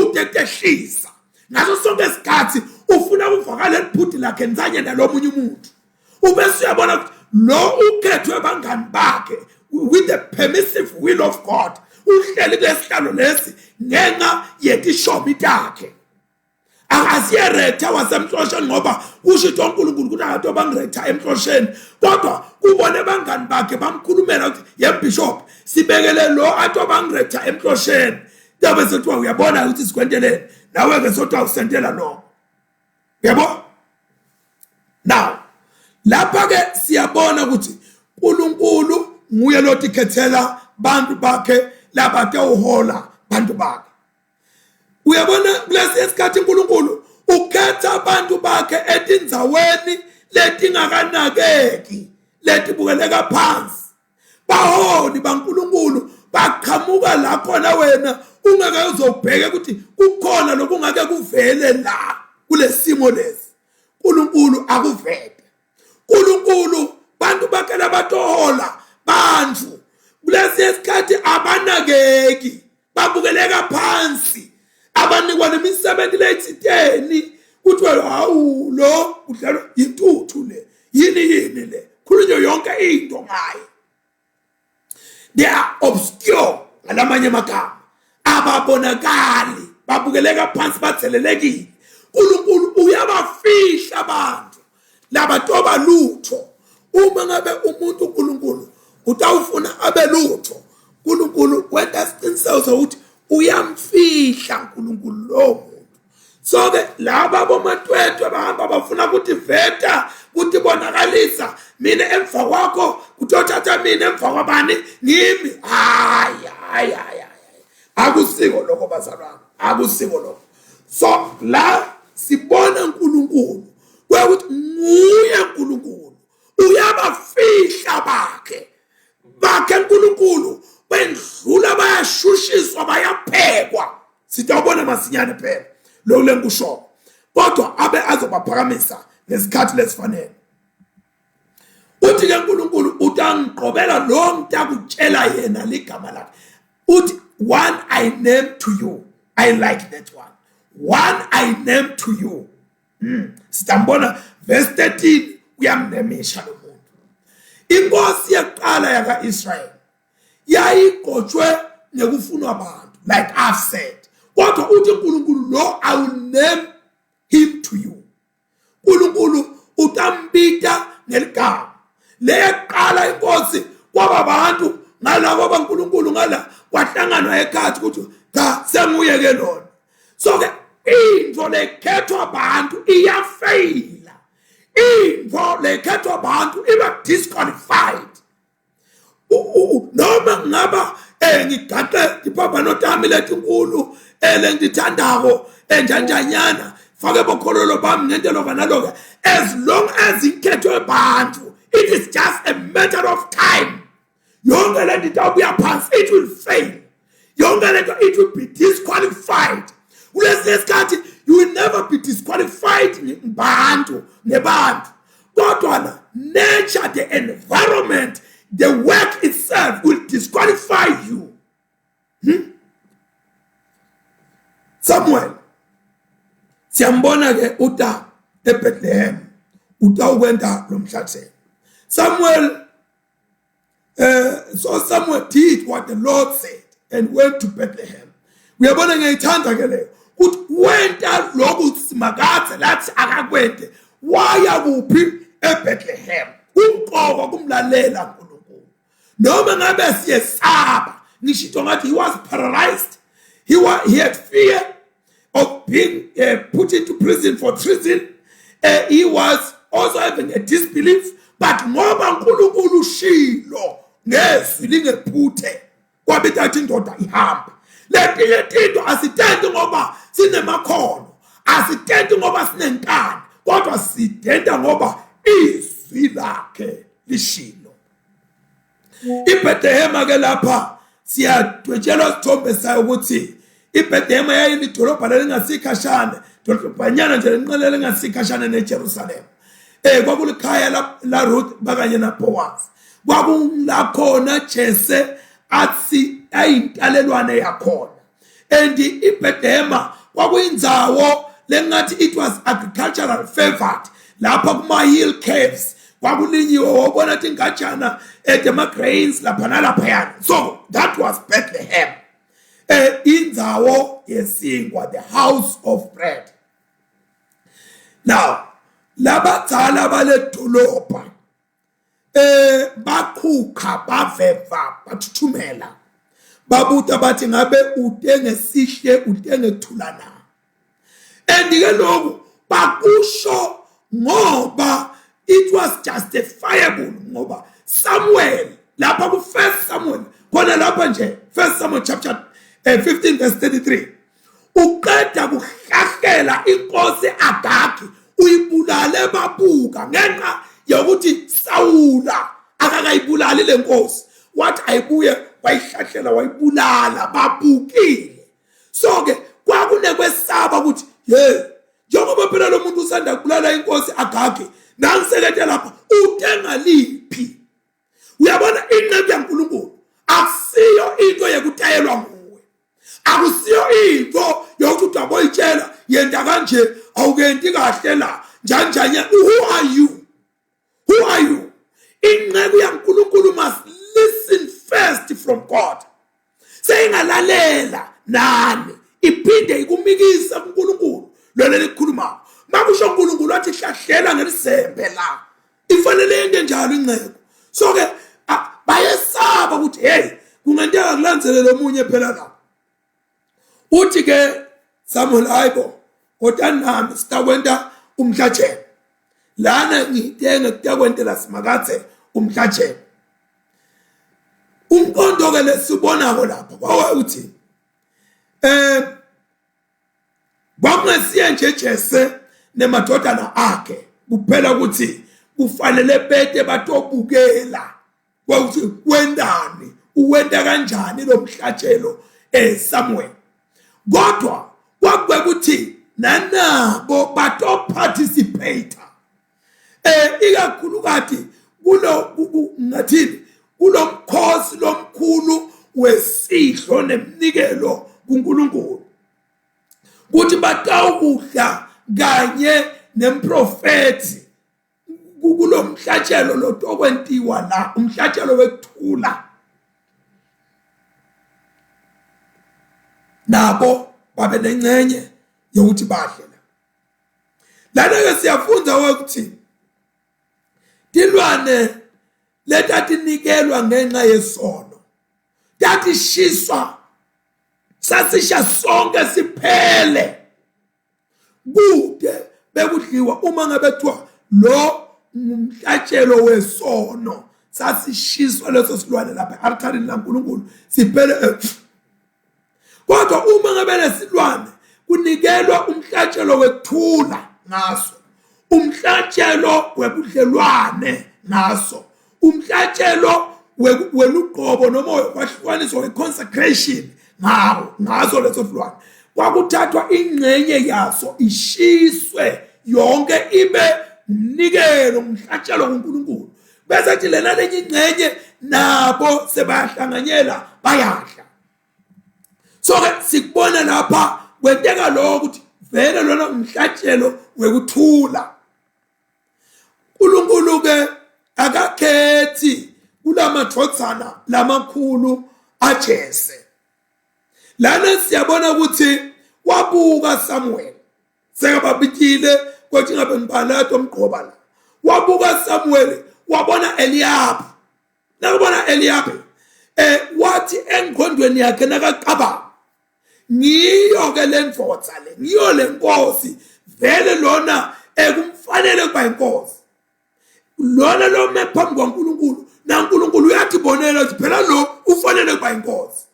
ude kehlisa ngaso sonke isikhathi ufuna ukuvakala eliphudi lakhe nzanye nalomunye umuntu ubese uyabona ukuthi lo ukhethwe bangani bakhe with the permissive will of God uhleli kwesihlalo lesi ngenxa yetishomi takhe akasiyeretha wasemhlosheni ngoba kusho uNkulunkulu ukuthi abantu bangiretha emhlosheni kodwa kubone bangani bakhe bamkhulumela ukuthi yebishop sibekele lo athi bangiretha emhlosheni yabe sethiwa uyabona ukuthi sikwenteleni nawe ke sotwa usentela lo yabo. Now lapha ke siyabona ukuthi uNkulunkulu nguye lo tikhethela bantu bakhe labate uhola bantu bakhe. Uyabona kulesi isikhathi uNkulunkulu ukhetha abantu bakhe etindzaweni letingakanakeki letibukeleka phansi baholi baNkulunkulu baqhamuka la khona wena ungeke uzobheke ukuthi kukhona lokungake kuvele la kulesimo lesi uNkulunkulu akuvele. uNkulunkulu bantu bakhe labatohola bantu kulesi isikhathi abanakeki babukeleka phansi abanikwa nemisebenzi lethiteni kuthiwa hawu lo udlalwa intuthu le yini le khulunywa yonke into ngaye. They are obscure ngalamanye amagama ababonakali babukeleka phansi bathelelekile. uNkulunkulu uyabafihla abantu labatoba lutho uma ngabe umuntu uNkulunkulu utawufuna abe lutho uNkulunkulu wenta isiqiniseko ukuthi uyamfihla uNkulunkulu lo muntu. So ke laba bomatwetwe bahamba bafuna ukuthi veta ukuthi bonakalisa mina emva kwakho kutothatha mina emva kwabani ngimi hayi akusiko lokho bazalwana akusiko lokho. So la sibona uNkulunkulu ukuthi nguye uNkulunkulu uyabafihla bakhe uNkulunkulu bendlula bayashushiswa bayaphekwa sitawubona masinyane phela lo lenkusho kodwa abe azobaphakamisa ngesikhathi lesifanele. Uthi ke uNkulunkulu utangiqobela lo ngitakutshela yena ligama lakhe uthi one I name to you. I like that one I name to you. Sitambona verse 13 uyamnemisha lo muntu. Inkosi yaqala yaka Israel yayigotshwe ngekufunwa abantu like I've said. Kodwa uthi uNkulunkulu lo I will name him to you. uNkulunkulu utambita ngeligama leyaqala inkosi kwaba abantu ngala kwaba uNkulunkulu ngala kwahlangana inhlangano ekhathi ukuthi cha senguyeke lona. So ke into lekhethwa abantu iyafeyila, into lekhethwa abantu iba disqualified. Noma ngaba ngigaqe ipapa notami letinkulu lengithandako enjanjanyana fake bokhololo bami ngentelo kanaloke, as long as ikhethwe abantu, it is just a matter of time. Yonke lento itawubuya phansi, it will fail. Yonke lento it will be disqualified. Kulesi sikhathi you will never be disqualified ngebantu. Kodwa nature, the environment, the work itself will disqualify you. Samuel siyambona ke uta eBethlehem, uta ukwenda lo mhlatshelo. So Samuel did what the Lord said and went to Bethlehem. Uyabona ngiyithanda ke leyo ukuthi wenta lokhu simakathe lathi akakwende, waya kuphi eBethlehem. Umqoko kumlalela uNkulunkulu. Noma ngabe siyesaba, ngisho ngathi he was paralyzed. He had fear of being put into prison for treason. He was also having a disbelief, but ngoba uNkulunkulu ushilo ngezwi lingephuthe kwabithatha indoda ihambe. Letinto asitende ngoba sinemakhono, asitende ngoba sinenkani, kodwa sidenda ngoba izwi lakhe lishilo. iBethlehem ke lapha siyadwetshelwa isithombe sayo ukuthi iBethlehem yayilidolobha lengasikhashana, dolobhanyana nje lenqelele ngasikhashana neJerusalem. Kwakulikhaya la Ruth bakanye naBoaz. Kwakula khona Jese athi ayintalelwane yakhona. And iBethlehem kwakuyindzawo lengathi it was agricultural favored. Lapha kuma hill caves kwakulinyiwe wabona tingajana grains lapha nalaphayana. So that was Bethlehem. Indzawo yesinkwa, the house of bread. Now labadzala baledolobha bakhukha baveva bathuthumela babuta bathi ngabe utenge sihle utenge thulana. And ke lokhu bakusho ngoba it was justifiable ngoba Samuel lapha ku 1 Samuel khona lapha nje 1 Samuel chapter 15 verse 33 uqeda kuhlahlela inkosi Agagi uyibulale babuka ngenxa yokuthi Sawula akakayibulali lenkosi, wathi ayibuye wayihlahlela wayibulala babukile. So ke kwakunekwesaba ukuthi njengoba phela lo muntu usanda kubulala inkosi Agagi nangisekete lapha utenga liphi. Uyabona inqebe yaNkulunkulu akusiyo into yekutayelwa nguwe, akusiyo into yokuthi aboyitshela yenda kanje awukenti kahle la njanjanya. Who are you? Who are you? Inqebe yaNkulunkulu must listen first from God. Seyingalalela nani iphinde ikumikisa kuNkulunkulu lelo likhuluma. Makusho uNkulunkulu wathi hlahlela ngelisembe la ifanele into njalo inqebe. So ke bayesaba ukuthi kungenteka kulandzelele omunye phela la. Uthi ke Samuel hayibo kodwa nami sitakwenda umhlatshelo lana ngitenge kutakwentela simakathe umhlatshelo. Umqondo ke lesibonako lapha kwawe uthi kwamasiye nje Jese nemadodana akhe kuphela ukuthi kufanele bede batobukela ukuthi wendani uwenda kanjani lo mhlatshelo Samuel. Kodwa kwakuthi nanabo bato-participate ikakhulukazi ngathini kulo mkhosi lomkhulu wesidlo nemnikelo kuNkulunkulu, kuthi batawukudla kanye nemprofethi kulo mhlatshelo lo tokwentiwa la umhlatshelo wekuthula. Nabo babe nencenye yokuthi badle lana ke siyafunza ukuthi tilwane letati nikelwa ngenxa yesono tatishiswa sasisha sonke siphele kude bekudliwa uma ngabe kuthiwa lo umhlatshelo wesono sasishiswa leso silwane lapha altarini laNkulunkulu siphele kodwa uma ngabe lesilwane kunikelwa umhlatshelo wekuthula ngaso umhlatshelo webudlelwane ngaso umhlatshelo weluqobo noma wekwahlukaniswa weconsecration ngaso leso silwane kwakuthathwa ingxenye yaso ishiswe yonke ibe umnikelo umhlatshelo kuNkulunkulu bese kuthi lena lenye ingxenye nabo sebayahlanganyela bayadla so-ke sikubona lapha kwenteka lokho ukuthi vele lona umhlatshelo wekuthula uNkulunkulu-ke akakhethi kulamadvodzana lamakhulu aJese lana siyabona ukuthi wabuka Samuel sekababitile kwathi ngabe ngibalato omgqoba la wabuka Samuel wabona Eliyabi nakubona Eliyabi wathi engqondweni yakhe nakaqaba ngiyo ke lendvodza le ngiyo lenkosi vele lona kumfanele kuba inkosi lona lo mephambi kwaNkulunkulu naNkulunkulu uyathibonela ukuthi phela lo ufanele kuba inkosi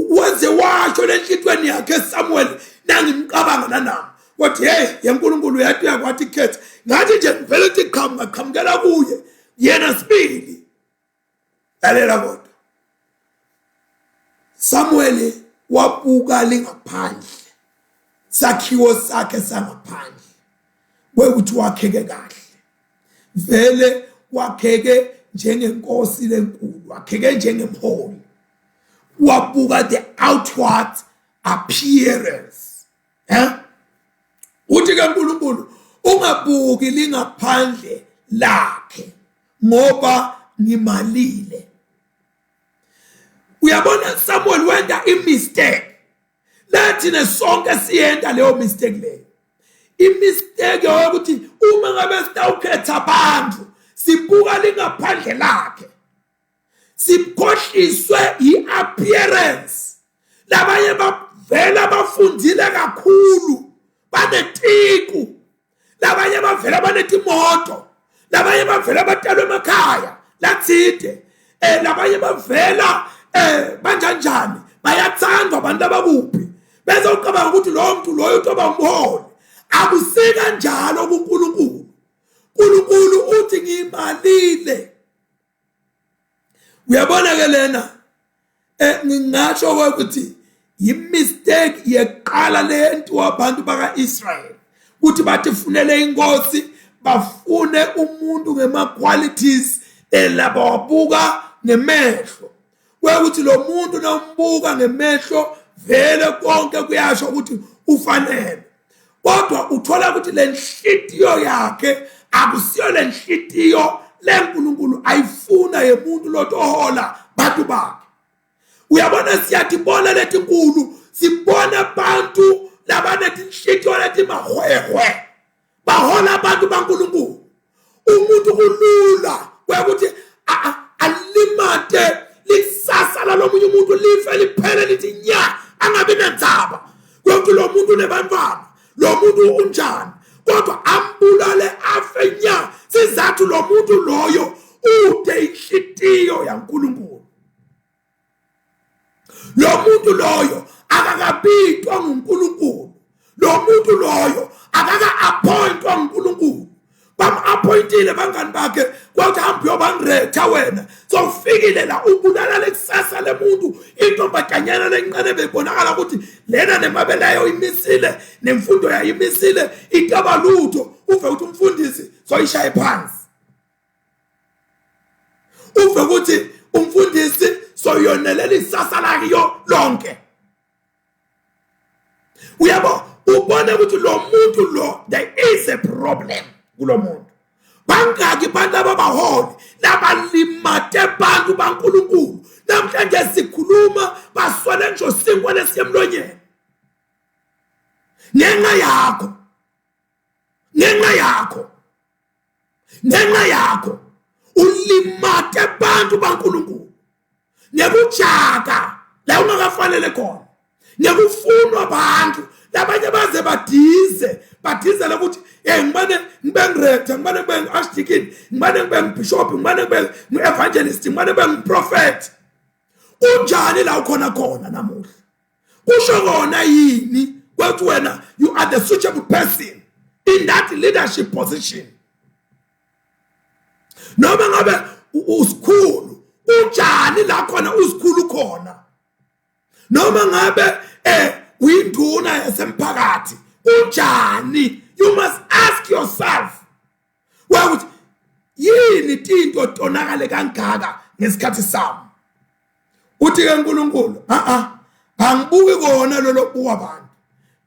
wenze washo lenhlitweni yakhe Samuel nangimqabanga nanami wathi hey yeNkulunkulu yathi yakwathi khetha ngathi nje ngivele ukuthi qhamukela kuye yena sibili lalela kodwa Samuel wabuka lingaphandle sakhiwo sakhe sangaphandle kwekuthi wakheke kahle vele wakheke njengenkosi lenkulu wakheke njengemholi wabuka the outward appearance uthi ke uNkulunkulu ungabuki lingaphandle lakhe ngoba ngimalile uyabona Samuel wenda imistake lathi nesonke siyenda leyo mistake leyo imistake yokuthi uma ngabe sitawukhetha abantu sibuka lingaphandle lakhe sikhohliswe iappearance labanye bavela bafundile kakhulu banetiku labanye bavela banetimoto labanye bavela batalwe emakhaya lathide labanye bavela banjanjani bayathandwa abantu abakuphi bese ucabanga ukuthi lo muntu loyo utoba umholi akusika njalo kuNkulunkulu uNkulunkulu uthi ngimalile uyabona ke lena ngingasho ukuthi yimistake yeqala lento abantu bakaIsrael ukuthi bathi funele inkosi bafune umuntu ngema-qualities laba wabuka ngemehlo kwekuthi lo muntu nombuka ngemehlo vele konke kuyasho ukuthi ufanele kodwa uthola ukuthi lenhlitiyo yakhe akusiyo lenhlitiyo leNkulunkulu ayifuna yemuntu lotohola bantu bakhe uyabona siyatibona letinkulu sibona abantu labanetinhlitiyo letimahwehwe bahola abantu baNkulunkulu umuntu kulula kwekuthi alimate lisasa lalomunye umuntu life liphele lithi nya angabi nendzaba kwekuthi lo muntu nebantwana lo muntu unjani kodwa ambulale afe nya sizathu lo muntu loyo ude inhlitiyo yaNkulunkulu lo muntu loyo akakabitwa nguNkulunkulu lo muntu loyo akaka-appointwa nguNkulunkulu bam-appointile bangani bakhe kwathi hambe uyobangiretha wena sofikile la ubulala lekusasa lemuntu intombazanyana lencane bebonakala ukuthi lena nemabele yayo imisile nemfundo yayo imisile ikaba lutho uve ukuthi umfundisi soyishaye phansi uve ukuthi umfundisi soyonelela isasa lakhe lonke uyabo ubone ukuthi lo muntu lo there is a problem kulo muntu bangaki bantu ababaholi labalimate abantu baNkulunkulu namhlanje sikhuluma baswele nje sinkwa lesiyemlonyeni ngenxa yakho ulimate abantu baNkulunkulu nekujaka la ungakafanele khona. Ngiyakufunwa abantu labanye baze badizele ukuthi ngibane ngibe ngrector, ngibane ngibe archdeacon, ngibane ngibe bishop, ngibane ngibe evangelist, ngibane ngibe prophet. Unjani la ukhona khona namuhla? Kusho kona yini ukuthi wena you are the suitable person in that leadership position? Noma ngabe usikhulu, unjani la khona usikhulu khona? Noma ngabe uyinduna yasemphakathi, unjani? You must ask yourself, ukuthi yini into tonakale kangaka ngesikhathi sami? Uthi ke uNkulunkulu, angibuki kona lolo buka abantu,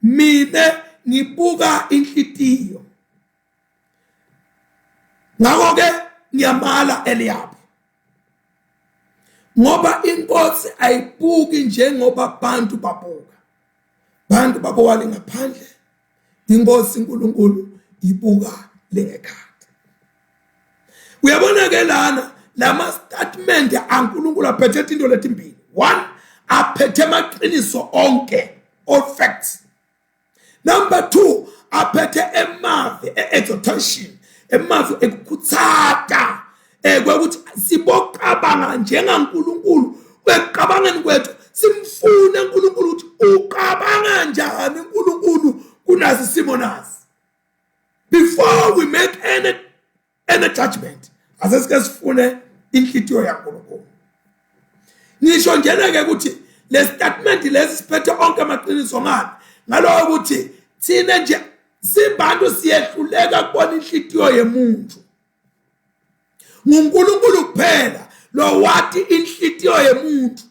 mina ngibuka inhlitiyo. Ngakho ke ngiyamala Eliyabi, ngoba inkosi ayibuki njengoba abantu babuka. Abantu babuka ngaphandle, inkosi uNkulunkulu ibuka lengekhaya. Uyabona ke lana lama statement aNkulunkulu aphethe into letimbili. One, aphethe amaqiniso onke, all facts. Number two, aphethe emavi, exhortation, emavi ekukhuthaza, kwekuthi sibocabanga njengaNkulunkulu, kwecabangeni kwethu simfune uNkulunkulu ukuthi ucabanga njani uNkulunkulu kunasi simo nasi. Before we make any judgment, asesike sifune inhlitiyo yaNkulunkulu. Ngisho njena ke ukuthi le statement lesi siphethe onke amaqiniso ngani, ngalo ukuthi thina nje sibantu siyehluleka kubona inhlitiyo yemuntu. nguNkulunkulu kuphela lo wathi inhlitiyo yemuntu.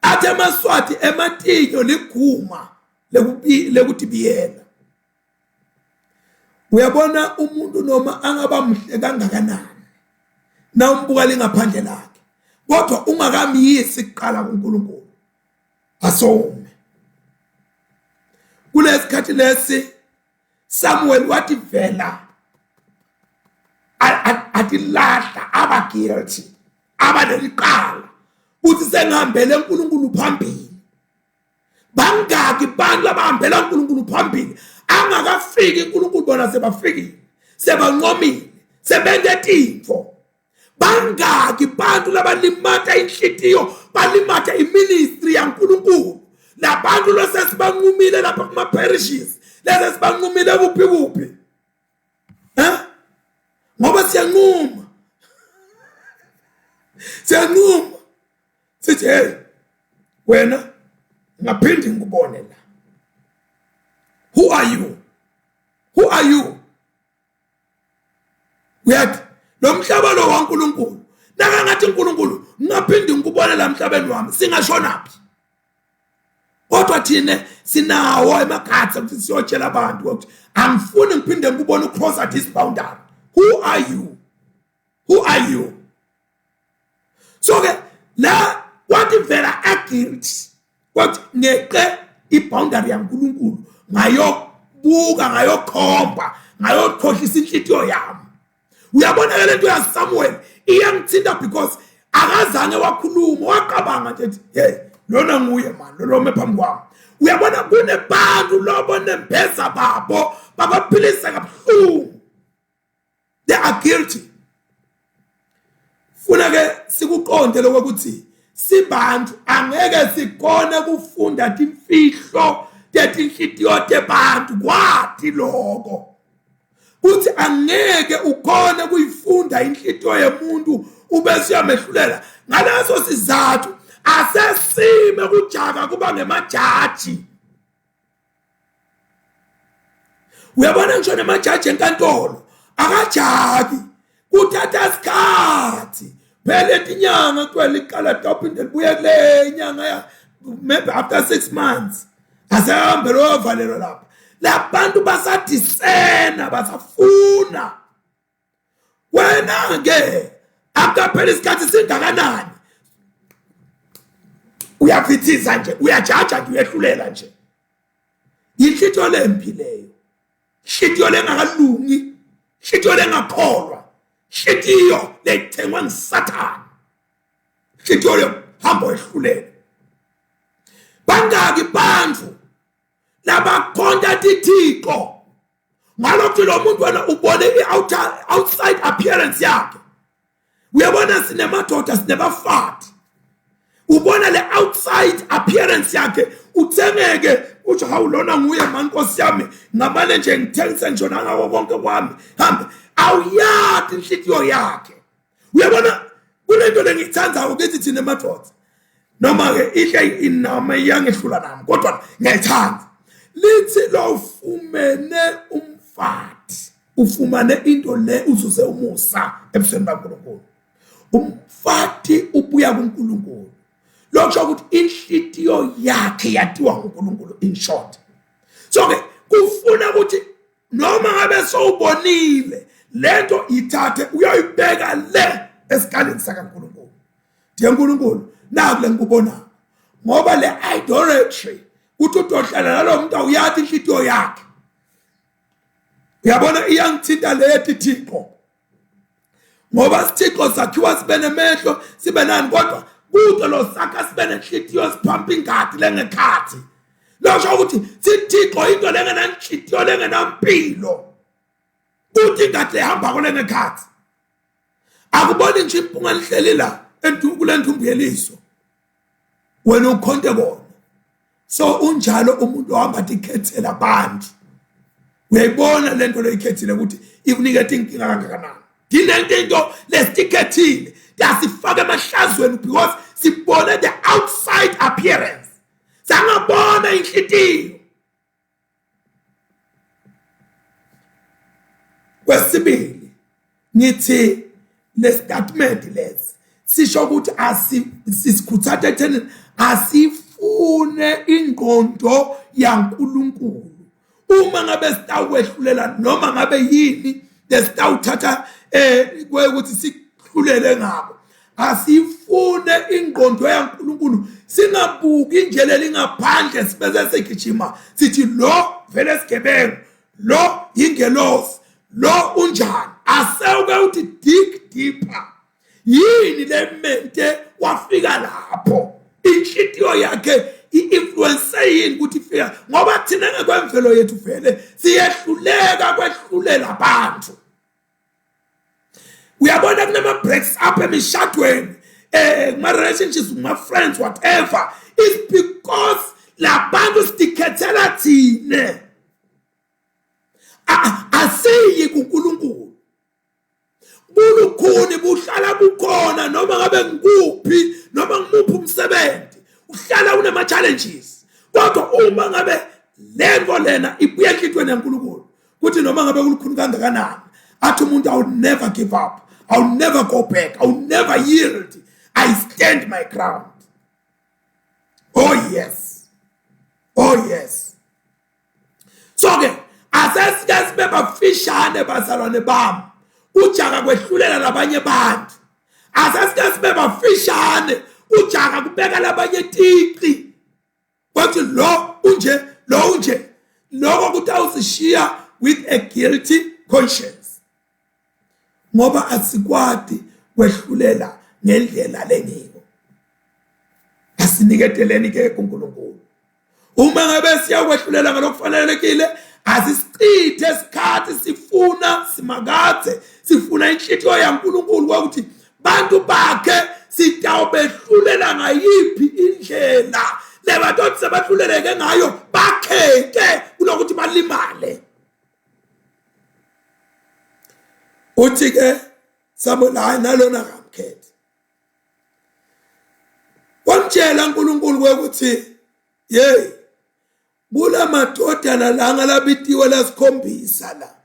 Athe amaswati ematinyo liguma lekuthi biyela. Uyabona umuntu noma angaba mhle kangakanani na umbuka lingaphandle lakhe, kodwa ungakamyisi kuqala kuNkulunkulu asome. Kulesikhathi lesi Samuel wathi vela athi lahla aba guilty, aba neliqala uthi sengihambele uNkulunkulu phambili. Bangaki bantu abahambela uNkulunkulu phambili angakafiki uNkulunkulu bona sebafikile, sebanqomile, sebengetimfo. Bangaki bantu labalimata inhlitiyo, balimata iministry yaNkulunkulu. Labantu losesibanqumile lapha kuma parishes, lese sibanqumile kuphi. Ngoba siyanquma sithi hey wena ngaphindi ngikubone la. Who are you? Uyathi lo mhlaba lo waNkulunkulu, nakangathi uNkulunkulu ngaphindi ngikubone la emhlabeni wami, singashonaphi? Kodwa thina sinawo emakhatsi ukuthi siyotshela abantu ukuthi angifuni ngiphinde ngikubone ucross this boundary. Who are you? So ke la wathi vela aguilt ukuthi ngeqe iboundary yaNkulunkulu ngayobuka, ngayokhomba, ngayokhohlisa inhlitiyo yami. Uyabona ke lento ya Samuel iyangithinta because akazange wakhuluma, waqabanga nje hey lona nguye man lo mephambi kwami. Uyabona kunebantu lobo nempeza babo babaphilisa kabuhlungu. They are guilty. Funa ke sikuqonde lokuthi sibantu angeke sikone kufunda imfihlo tetinhlitiyo tebantu. Kwathi lokho uthi angeke ukhone kuyifunda inhlitiyo yemuntu ubese uyamehlulela. Ngaleso sizathu asesime kujaka kuba ngemajaji. Uyabona ngisho nemajaji enkantolo akajaki, kuthatha isikhathi. Phela etinyanga kweli qala dophinde libuye kule nyanga ya maybe after 6 months asahambe lo valelo lapha. Labantu basadisena, basafuna. Wena ke akaphela isikhathi singakanani uyaphithisa nje, uyajaja nje, uyehlulela nje. Inhlitiyo lempileyo, inhlitiyo lengakalungi, inhlitiyo lengakholwa, inhlitiyo lethengwa nguSathane, inhlitiyo yohamba ehlulela. bangaki bantu labakhonta tithixo ngalokho lo muntu wena ubone outside appearance yakhe. Uyabona sinemadoda sinebafati ubona le outside appearance yakhe uthengeke uthi hawu lona nguye mankosi yami ngamane nje ngithengise njona ngawo konke kwami hambe awuyathi inhliziyo yakhe. Uyabona kulento lengithanda ukuthi thina emadoda noma ke ihle inama yangehlula nami kodwa ngiyayithanda lithi lo ufumene umfati ufumane into le uzuze umusa ebusweni kaNkulunkulu. Umfati ubuya kuNkulunkulu lokho ukuthi inhliziyo yakhe yatiwa nguNkulunkulu in short. So ke kufuna ukuthi noma ngabe sowubonile lento ithathe uyoyibeka le esikaleni sakaNkulunkulu. Ndiye uNkulunkulu naku lengikubona ngoba le idolatry uthi udohlala nalomuntu awuyathi inhliziyo yakhe. Uyabona iyangithinta le yethixo ngoba sithixo sakhiwa sibe nemehlo sibe nani kodwa kude lo sakha sibe nenhliziyo siphampa ingadi lengekhathi. Lokho ukuthi sithixo into lengenanhliziyo lengenampilo uthi ingadi ehamba kolengekhathi akuboni nje impunga lihleli la kule nthumbu yeliso wena ukhonte kona. So unjalo umuntu ohamba dikhethela abantu uyayibona lento leyikhethile ukuthi ikunikethe inkinga kangakanani. Dinento into lesikhethile yasifaka emahlazweni because sibone the outside appearance sangabona inhliziyo. Kwesibili ngithi le statement lesi sisho ukuthi asikhuthatha ekutheni asifune ingqondo yaNkulunkulu. Uma ngabe sitawehlulela noma ngabe yini lesitawuthatha ukuthi sihlulele ngabo asifune ingqondo yaNkulunkulu singabuki indlela lingaphandle sibese segijima sithi lo vele sigebengu lo ingelosi lo unjani asewuke uthi dig deeper yini lemente wafika lapho inhliziyo yakhe i-influence yini ukuthi ifika ngoba thina ngekwemvelo yethu vele siyehluleka kwehlulela abantu. Uyabona kunama breaks up emishadweni my relationships with my friends whatever is because labantu sikhethela thina asiyi kuNkulunkulu. Bulukhuni buhlala bukhona noma ngabe ngikuphi noma ngimuphi umsebenzi uhlala unema challenges kodwa uma ngabe lento lena ibuya enhlizweni yaNkulunkulu kuthi noma ngabe kulukhuni kangakanani athi umuntu I will never give up, I will never go back, I will never yield, I stand my ground. Oh yes, oh yes. So ke asesike bafishane bazalwane bami ujaka kwehlulela labanye abantu asesike bafishane ujaka kubeka labanye tiqi bathi lo unje lokho kuthi awusishiya with a guilty conscience ngoba asikwadi kwehlulela ngendlela lengiko. Asiniketeleni ke kuNkulunkulu uma ngabe siyakwehlulela ngalokufanelekile asisichithe isikhathi sifuna simakathe sifuna inhliziyo yaNkulunkulu ukuthi bantu bakhe sitawubehlulela ngayiphi indlela lebantu sebahluleleke ngayo bakheke kunokuthi balimale. Uthi ke sabona nalona kamkhethe wamtshela uNkulunkulu ukuthi hey bula madodana la ngalabitiwe lasikhombisa la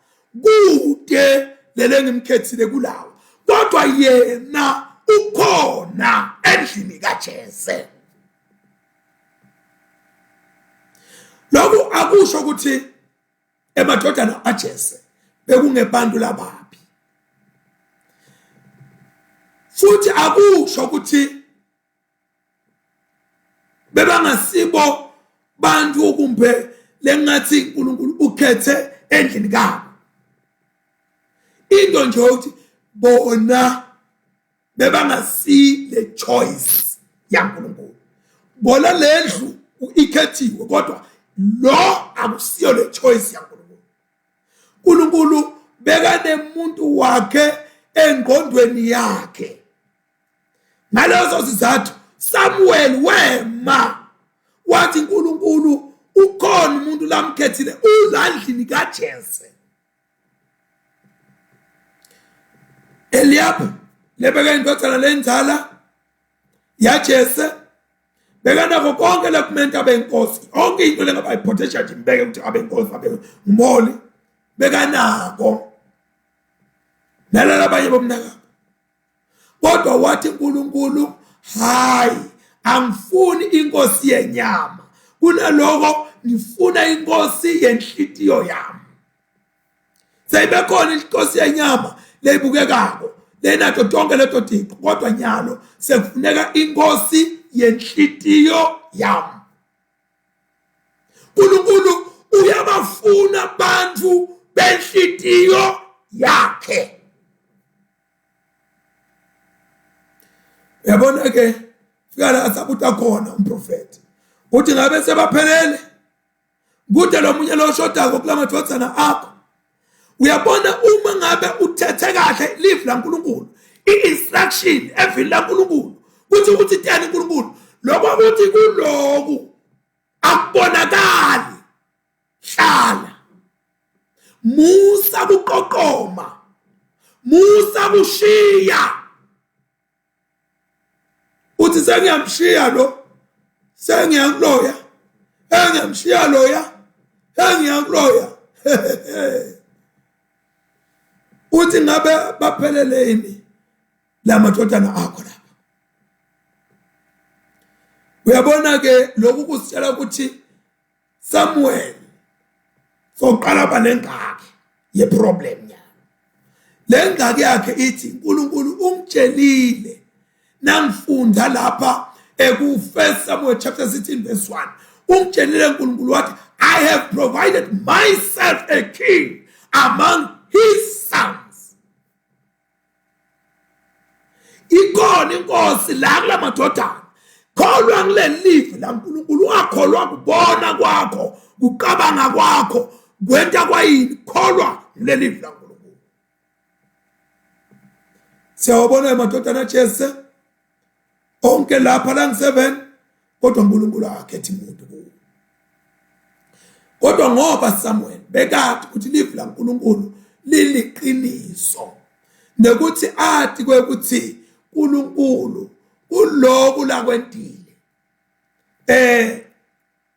kude lele ngimkhethile kulawo kodwa yena ukhona endlini kaJese. Lokho akusho ukuthi emadodana aJese bekungebantu lababi futhi akusho ukuthi bebangasibo bantu kumbe lengathi uNkulunkulu ukhethe endlini kabo. Into nje ukuthi bona bebangasi le choice yaNkulunkulu bona lendlu ikhethiwe kodwa lo akusiyo le choice yaNkulunkulu. uNkulunkulu beka nemuntu wakhe engqondweni yakhe. Ngalezo sizathu Samuel wema wathi uNkulunkulu ukhona umuntu lamkhethile uzandlini kaJese. Eliab lebeka indodana lenzala yaJese beka nako konke lokumenta abenkosi onke into lengaba ipotential nje mbeke ukuthi abenkosi abe umholi beka nako nalala abanye bomnaka. Kodwa wathi uNkulunkulu hayi angifuni inkosi yenyama kunaloko ngifuna inkosi yenhlitiyo yami. Seyibekhona inkosi yenyama leyibukekako lenato tonke leto thixo kodwa nyalo sekufuneka inkosi yenhlitiyo yami. uNkulunkulu uyabafuna abantu benhlitiyo yakhe. Uyabona ke fika la asabuta khona umprofeti uthi ngabe sebaphelele kude lo munye lo shodako kulamadvodzana akho. Uyabona uma ngabe uthethe kahle live laNkulunkulu i-instruction evini laNkulunkulu ukuthi tiyani uNkulunkulu lokho ukuthi kuloku akubonakali hlala musa kuqoqoma musa kushiya uthi sengiyamshiya lo sengiyakuloya engiyamshiya loya engiyakuloya uthi ngabe bapheleleni lamadodana akho lapha. Uyabona ke lokhu kusitshela ukuthi Samuel soqala balengaki ye problem yakhe. Lengaki yakhe ithi uNkulunkulu ungitshelile nangifunda lapha ku 1 Samuel chapter 16 verse 1 ungitshelile uNkulunkulu wathi I have provided myself a king among his sons. Ikona inkosi la kula madodana kholwa ngile live la uNkulunkulu akholwa kubona kwakho kuqabanga kwakho kwenta kwayini kholwa ngile live la uNkulunkulu. Siyabona amadodana aJese onke lapha la ngi7 kodwa uNkulunkulu akhetha umuntu kuwo. Kodwa ngoba Samuel bekade ukuthi live la uNkulunkulu liliqiniso nekuthi athi kwekuthi uNkulunkulu kuloko la kwentile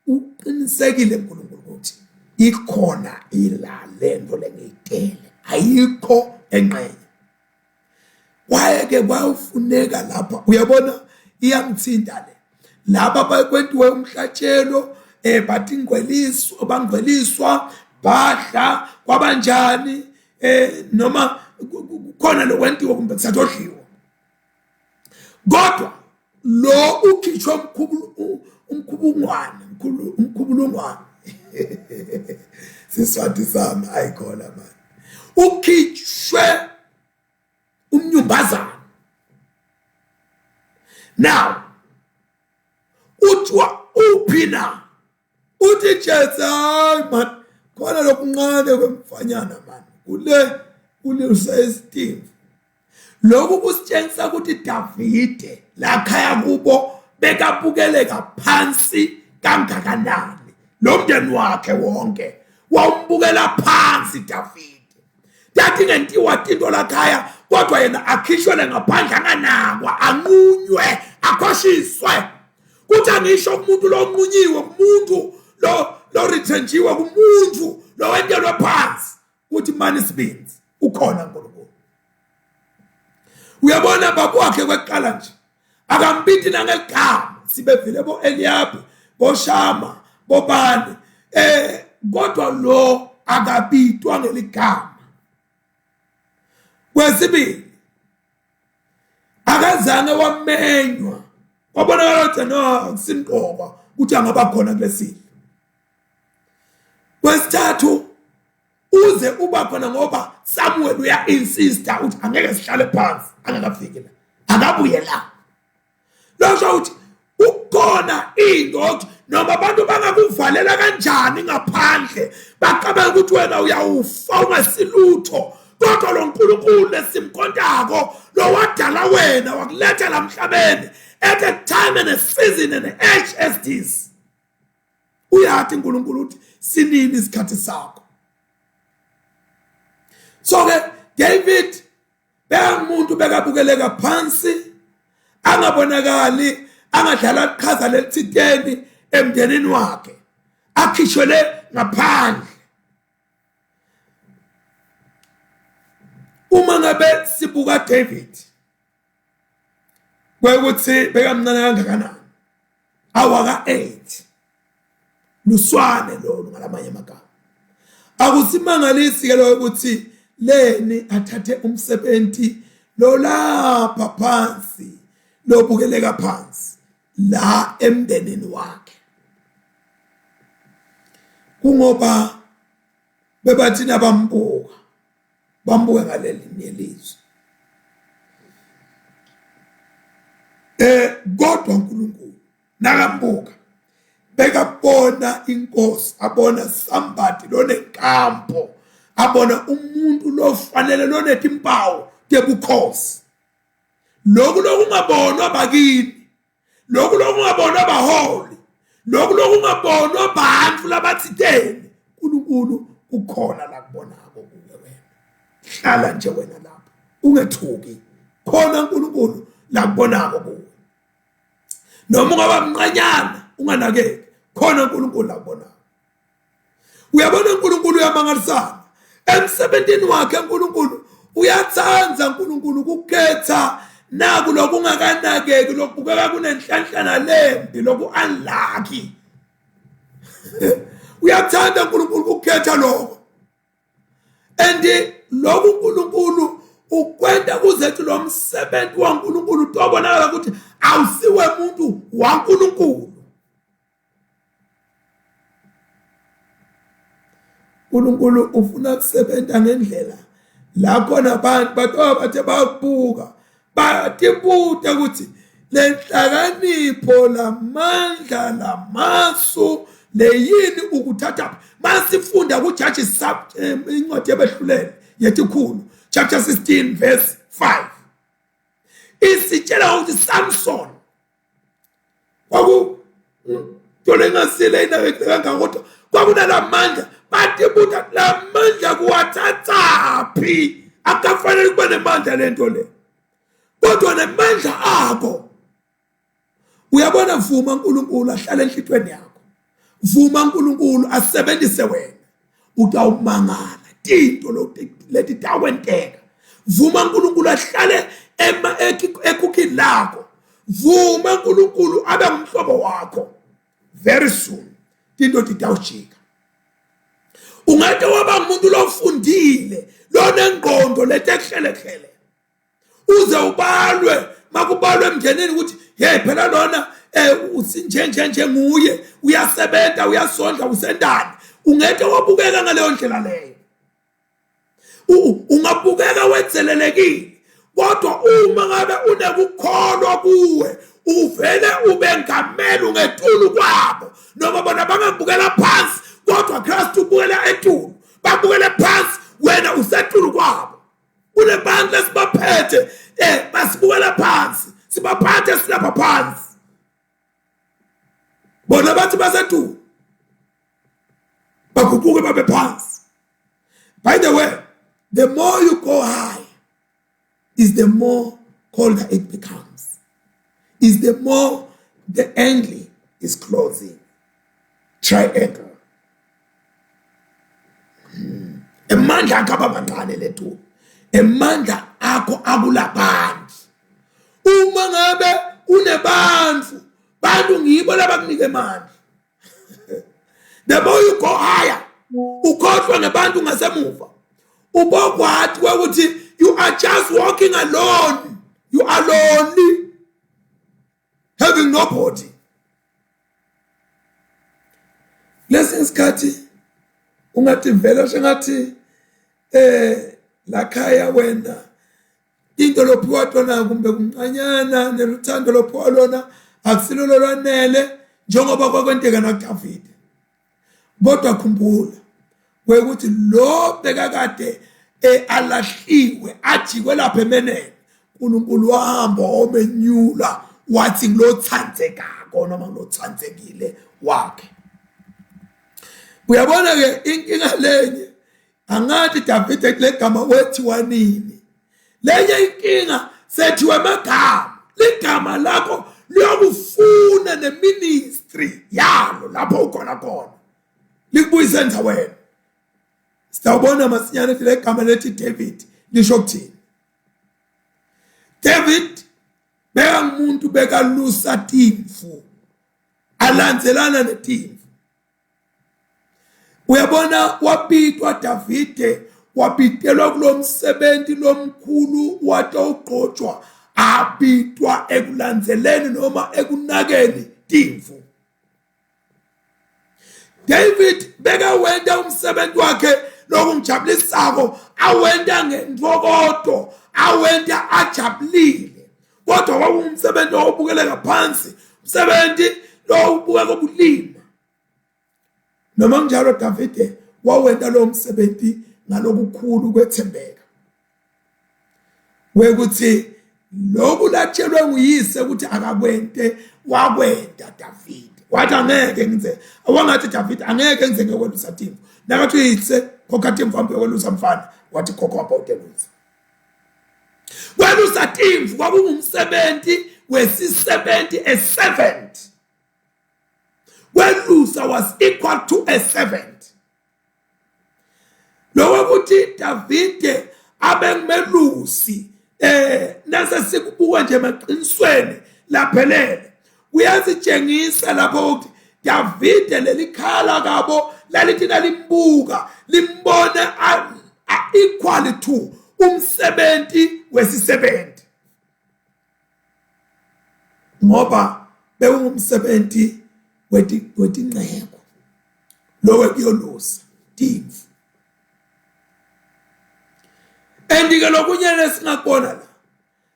uqinisekile uNkulunkulu ukuthi ikhona ila lento lengitele ayikho enqenye. Wayeke kwawufuneka lapha uyabona iyamthinta le laba bakwentiwe umhlatshelo bathi ingcweliso bangcweliswa badla kwabanjani noma khona lokwentiwe kumbe kusathodliwa. Kodwa lo ukhishwa umkhubulungwane siswathi sami ayikhona manje ukhishwe umnyumbazana. Now uthiwa uphina uthi Jese hayi man khona lokuncane kwemfanyana man kule usayestim. Lokhu kusitshengisa ukuthi Davide la khaya kubo bekabukeleka phansi kangakanani lo mndeni wakhe wonke wawumbukela phansi Davide. Yathi ngentiwa into la khaya kodwa yena akhishwele ngaphandle anganakwa anqunywe akhoshiswe. Kuthi angisho umuntu lo nqunyiwe umuntu lo retrenchiwe kumuntu lo wentelwe phansi kuthi mani sibinzi ukhona uNkulunkulu. Uyabona bakwakhe kweqala nje akambiti nangegama sibevile bo Eliab bo Shama bo bani kodwa lo akabitwa ngeligama. Kwesibili akazange wamenywa wabonakala ukuthi no simqoka ukuthi angaba khona kulesilo. Kwesithathu uze uba khona ngoba Samuel uya insista ukuthi angeke sihlale phansi angakafiki la akabuye la. Lokho ukuthi ukhona into noma abantu bangakuvalela kanjani ngaphandle baqabela ukuthi wena uyawufa ungasilutho, kodwa lo nkulunkulu lesimkondako lo wadala wena wakuletha la emhlabeni at a time and a season and an age as this, uyathi uNkulunkulu uthi sinini isikhathi sakho. So ke David umuntu bekabukeleka phansi, angabonakali, angadlala iqhaza lelithiteni emndenini wakhe, akhishwele ngaphandle. Uma ngabe sibuka David kwekuthi bekamncane kangakanani, awaka 8 luswane lolu ngalamanye amagama, akusimangalisi ke lo ukuthi leni athathe umsebenzi lo lapha phansi lobukeleka phansi la emndenini wakhe, kungoba bebathina bambuka ngaleli nelizwe. Kodwa uNkulunkulu nakambuka bekabona inkosi, abona somebody lonenkampo, abona umuntu lofanele lonetimpawu tebukhosi. Lokhu lokungabonwa bakini, lokhu lokungabonwa baholi, lokhu lokungabonwa abantu labathiteni, uNkulunkulu ukhona la kubonako kuwe wena. Hlala nje wena lapho ungethuki, khona uNkulunkulu la kubonako kuwe. Noma ungaba mncanyana unganakeki, khona uNkulunkulu la kubonako. Uyabona uNkulunkulu uyamangalisana emsebenzini wakhe. uNkulunkulu uyathanda uNkulunkulu ukukhetha naku lokungakanakeki, lokubukeka kunenhlanhlana lembi, loku unlucky. Uyathanda uNkulunkulu ukukhetha lokho, and lokhu uNkulunkulu ukwenda kuzethu lo msebenzi waNkulunkulu tobonakala ukuthi awusiwe umuntu waNkulunkulu. uNkulunkulu ufuna kusebenza ngendlela la khona abantu bathe babuka batibuta ukuthi lenhlakanipho lamandla lamasu leyini ukuthatha. Masifunda kuJudges incwadi yabehluleli yetikhulu chapter 16 verse 5, isitshela ukuthi Samson tolengasile inakekanga kodwa kwakunalamandla, batibuta lamandla kuwathathaphi. Akafanele kuba nemandla lento le, kodwa nemandla akho. Uyabona, vuma uNkulunkulu ahlale enhlitweni yakho, vuma uNkulunkulu asebenzise wena, utawumangala into leti tawenteka. Vuma uNkulunkulu ahlale ekhukhini lakho, vuma uNkulunkulu abe ngumhlobo wakho. Very soon into titawujika. Ungade waba ngumuntu lofundile, lonengqondo letekuhlelehlele, uze ubalwe makubalwe emndenini ukuthi hey phela lona usinjenje nguye, uyasebenza, uyasondla, usendani. Ungeke wabukeka ngaleyo ndlela leyo, ungabukeka wenzelelekile. Kodwa uma ngabe unekukholwa kuwe, uvele ube ngameli ungetulu kwabo, noma bona bangabukela phansi kodwa Kristu ubukela etulu, babukele phansi wena usetulu kwabo. Kunebantu lesibaphethe basibukela phansi, sibaphathe silapha phansi, bona bathi basetulu baguquke babe phansi. By the way, the more you go high is the more colder it becomes, is the more the angle is closing. Triangle. Emandla akaba mancane lethu, emandla akho akulabantu. Uma ngabe unebantu, bantu ngibo labakunike amandla. The more you go higher, ukhohlwa ngebantu ngasemuva, ubokwathi ukuthi you are just walking alone, you are lonely, having nobody. Lesi isikhathi ungathi vela sengathi lakhaya wena into lophiwa tona kumbe kuncanyana, neluthando lophiwa lona akusilo lolwanele, njengoba kwakwenteka nakuDavide. Kodwa khumbula ukuthi lo bekakade alahliwe ajikwe lapha emenene, uNkulunkulu wahamba omenyula wathi ngilothandekako noma ngilothandekile wakhe. Uyabona ke inkinga lenye angathi Davide kule gama wethiwa nini. Lenye inkinga sethiwe amagama. Ligama lakho liyokufuna neministry yalo lapho ukhona khona. Likubuyise endaweni. Sitawubona masinyane le gama lethi David lisho ukuthini. David beka umuntu bekalusa timfu. Alandzelana netimfu. Uyabona wapitwa Davide wapitelwa kulomsebenzi lomkhulu watogqotshwa apitwa ekulandzeleni noma ekunakeni timfu. David beka wenda umsebenzi wakhe lokungijabulisako awenda ngentokodo awenda ajabulile. Kodwa kwakungumsebenzi obukeleka phansi, umsebenzi lo ubukeka obulima. Noma njalo Davide wawenda lo msebenzi ngalokukhulu kwethembeka. Wekuthi lokhu latshelwe nguyise ukuthi akakwente wakwenda Davide. Wathi angeke ngize. Awangathi Davide angeke ngize ngekwelusa timfu. Nakathi uyise khokha timfu hambe kwelusa mfana wathi khokha about elusa. Kwelusa timfu kwakungumsebenzi wesi-70 a servant. Kwelusa was equal to a servant. Lokuthi Davide abengumelusi nase sikubuka nje emaqinisweni laphelele kuyazitshengisa lapho ukuthi Davide lelikhala kabo lalithi limbuka limbone equal to umsebenzi wesi-70 ngoba bewumsebenzi wetinqeko lowe kuyolusa timfu. Endike lokunyene singakubona la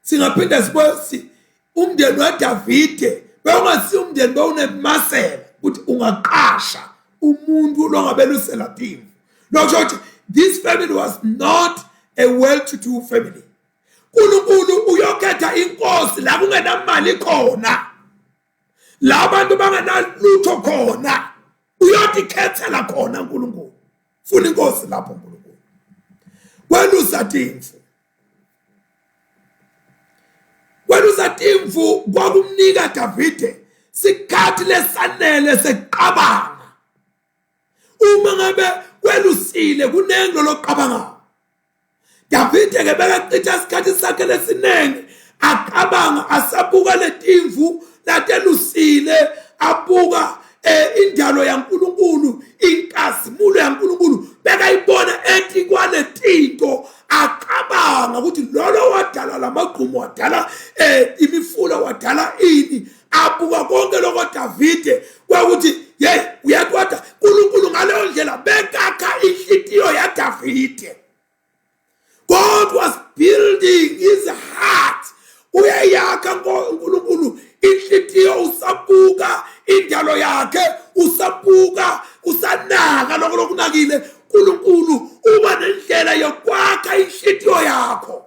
singaphinda sibosi umndeni waDavide bewungasi umndeni bewunemasela ukuthi ungaqasha umuntu longabelusela timfu. Lokusho ukuthi this family was not a well-to-do family. uNkulunkulu uyokhetha inkosi la kungenamali khona, la abantu bangenalutho khona, uyotikhethela khona uNkulunkulu. Funa inkosi lapho uNkulunkulu. Kwelusa timfu. Kwelusa timfu kwakumnika Davide sikhathi lesanele seqabanga. Uma ngabe kwelusile kunengo loqabanga. Davide ke bekachitha isikhathi sakhe lesinenge aqabanga asabuka letimfu latelusile abuka indalo yaNkulunkulu, inkazimulo yaNkulunkulu bekayibona ethi kwaletinto aqabanga ukuthi lolo wadala lamagqumo wadala imifula wadala ini abuka konke lokho Davide kwakuthi uyathi wada uNkulunkulu ngaleyo ndlela bekakha inhliziyo yaDavide. God was building his heart. Uyayakha uNkulunkulu inhliziyo usabuka indalo yakhe usabuka usanaka lokho lokunakile uNkulunkulu uba nendlela yokwakha inhliziyo yakho.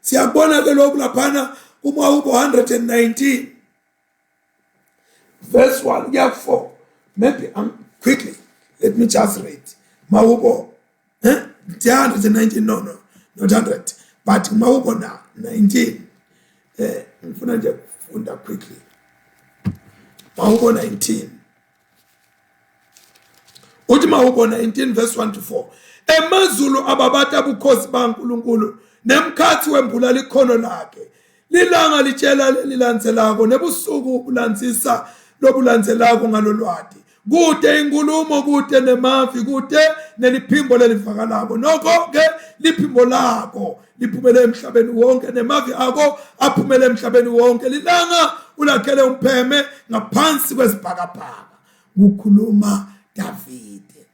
Siyabona ke lokhu laphana kuMawubo 119 verse 1 yeah 4. Maybe quickly let me just read Mawubo 119 no not 100 but Mawubo 19 ngifuna nje kufunda quickly Mawubo 19 uthi Mawubo 19 verse 1 to 4 emazulu ababata bukhosi baNkulunkulu nemkhathi wembula likhono lakhe lilanga litshela lilandzelako nebusuku bulandzisa lobulandzelako ngalolwadi kude inkulumo kude nemavi kude neliphimbo lelivakalako nokho ke liphimbo lakho liphumele emhlabeni wonke nemavi akho aphumele emhlabeni wonke lilanga ulakhele umpheme ngaphansi kwesibhakabhaka. Kukhuluma Davide.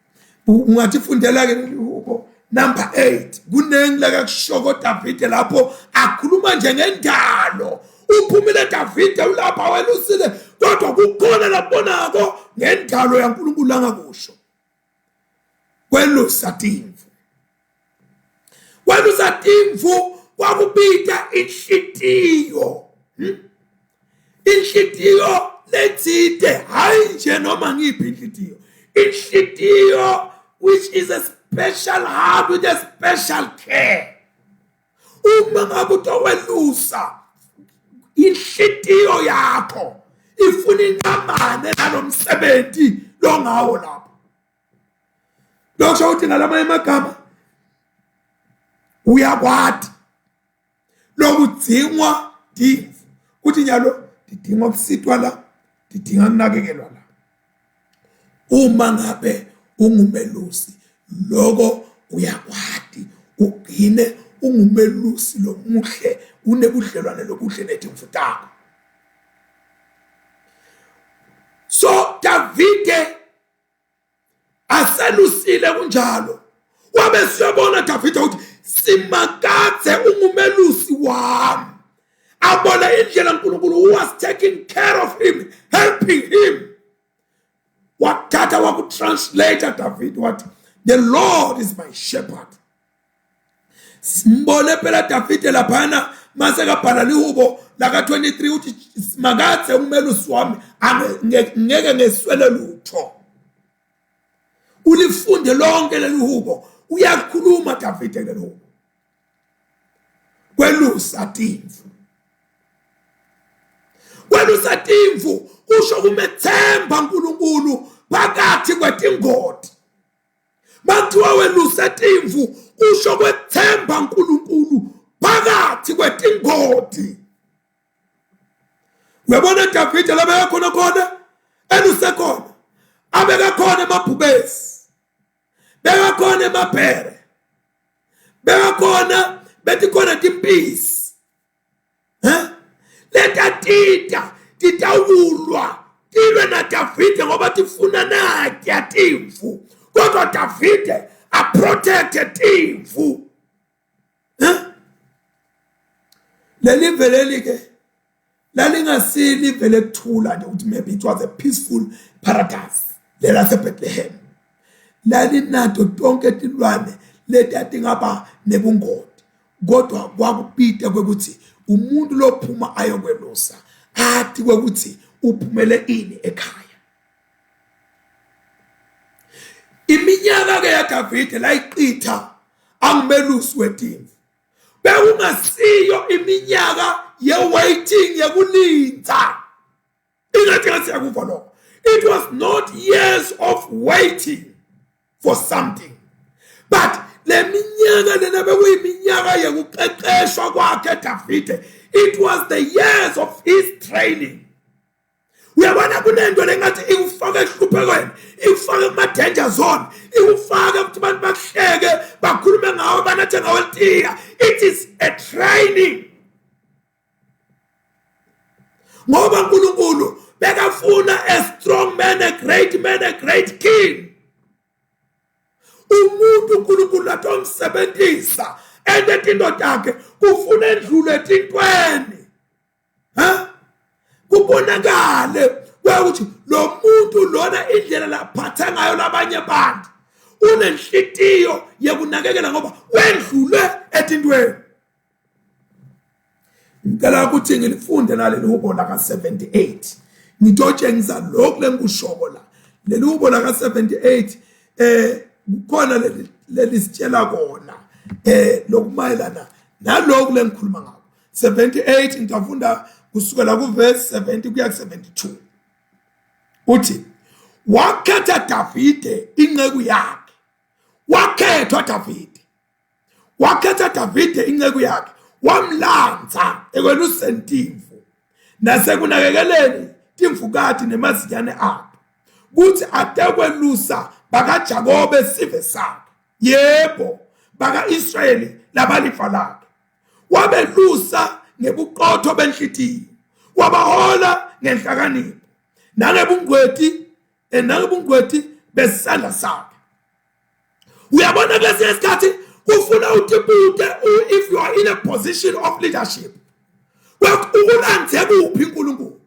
Ungathi fundela ke lihubo number 8 kunengila kakushoko Davide lapho akhuluma nje ngendalo. Uphumile Davide ulapha welusile kodwa kukhona labonako ngendalo yaNkulunkulu angakusho. Kwelusa timvu kwakubita inhlitiyo. Inhlitiyo letsite hayi nje noma ngiphi inhlitiyo. Inhlitiyo which is a special heart with a special care. Uma ngabe utowelusa inhlitiyo yakho ifuna inqamane nalomsebenzi lo ngawo lapho. Lokho uthi ngalama emagama uyakwati lokudzingwa timvu kuthi nyalo didinga ukusitwa la didinga kunakekelwa la. Uma ngabe ungumelusi lokho uyakwati ugcine ungumelusi lomuhle unebudlelwane lobuhle netimvu takho. So Davide aselusile kunjalo wabe siyabona Davide ukuthi simakathe ungumelusi wami abona indlela uNkulunkulu who was taking care of him, helping him. Wathatha wakutranslate David what the Lord is my shepherd. Simbone phela Davide laphana mase kabhala lihubo laka 23 uthi simakathe ungumelusi wami ngeke ngeswele lutho. Ulifunde lonke lelihubo uyakhuluma Davide lelo kwelusa timvu kusho kumethemba uNkulunkulu phakathi kwetingodi. Bathiwa welusa timvu kusho kwethemba uNkulunkulu phakathi kwetingodi. Uyabona Davide labeka khona eluse khona abeka khona emabhubesi beka khona emabhere beka khona bethi khona timpisi leta titawulwa tilwe na Davide ngoba tifuna natya timvu kodwa Davide aprotecte timvu. Leli veleli ke lalingasili vele kuthula nje ukuthi maybe it was a peaceful paradise lelase Bethlehem. Lalinato tonke tilwane leti ngaba nebungodi kodwa kwakupita kwekuthi umuntu lophuma ayokwelusa athi kwekuthi uphumele ini ekhaya. Iminyaka ke ya Davide layiqitha angumelusi wetimvu bekungasiyo iminyaka ye-waiting yekulinda. Ingathi ngasiyakuva lokho. It was not years of waiting for something, but le minyaka lena bekuyiminyaka yekuqeqeshwa kwakhe Davide. It was the years of his training. Uyabona kunento lengathi ikufaka ehluphekweni, ikufaka kuma-danger zone, ikufaka ukuthi abantu bakuhleke bakhulume ngawe banathe ngawe litiya. It is a training. Ngoba uNkulunkulu bekafuna a strong man, a great man, a great king. Umuntu uNkulunkulu atomsebenzisa endetinto takhe kufuna endlule etintweni. Kubonakale ukuthi lo muntu lona indlela laphatha ngayo labanye abantu unenhlitiyo yekunakekela ngoba wendlule etintweni. Ngicela ukuthi ngilifunde naleli hubo laka 78 ngitotshengisa lokho lengushoko la. Leli hubo laka 78 kukhona leli sitshela kona lokumayelana nalokho lengikhuluma ngakho. 78 ngitafunda kusukela ku verse 70 kuya ku 72. Uthi wakhetha Davide inceku yakhe. Wakhetha Davide inceku yakhe wamlanza ekweluseni timvu nasekunakekeleni timvukati nemazinyane akhe kuthi atekwelusa bakaJakobe sive sakhe. Yebo baka-Israyeli labalifa lakhe. Wabelusa ngebuqotho benhlitiyo wabahola ngenhlakanipho nangebungcweti besandla sakhe. Uyabona kwesinye isikhathi kufuna utibute if you are in a position of leadership ukulandze kuphi uNkulunkulu.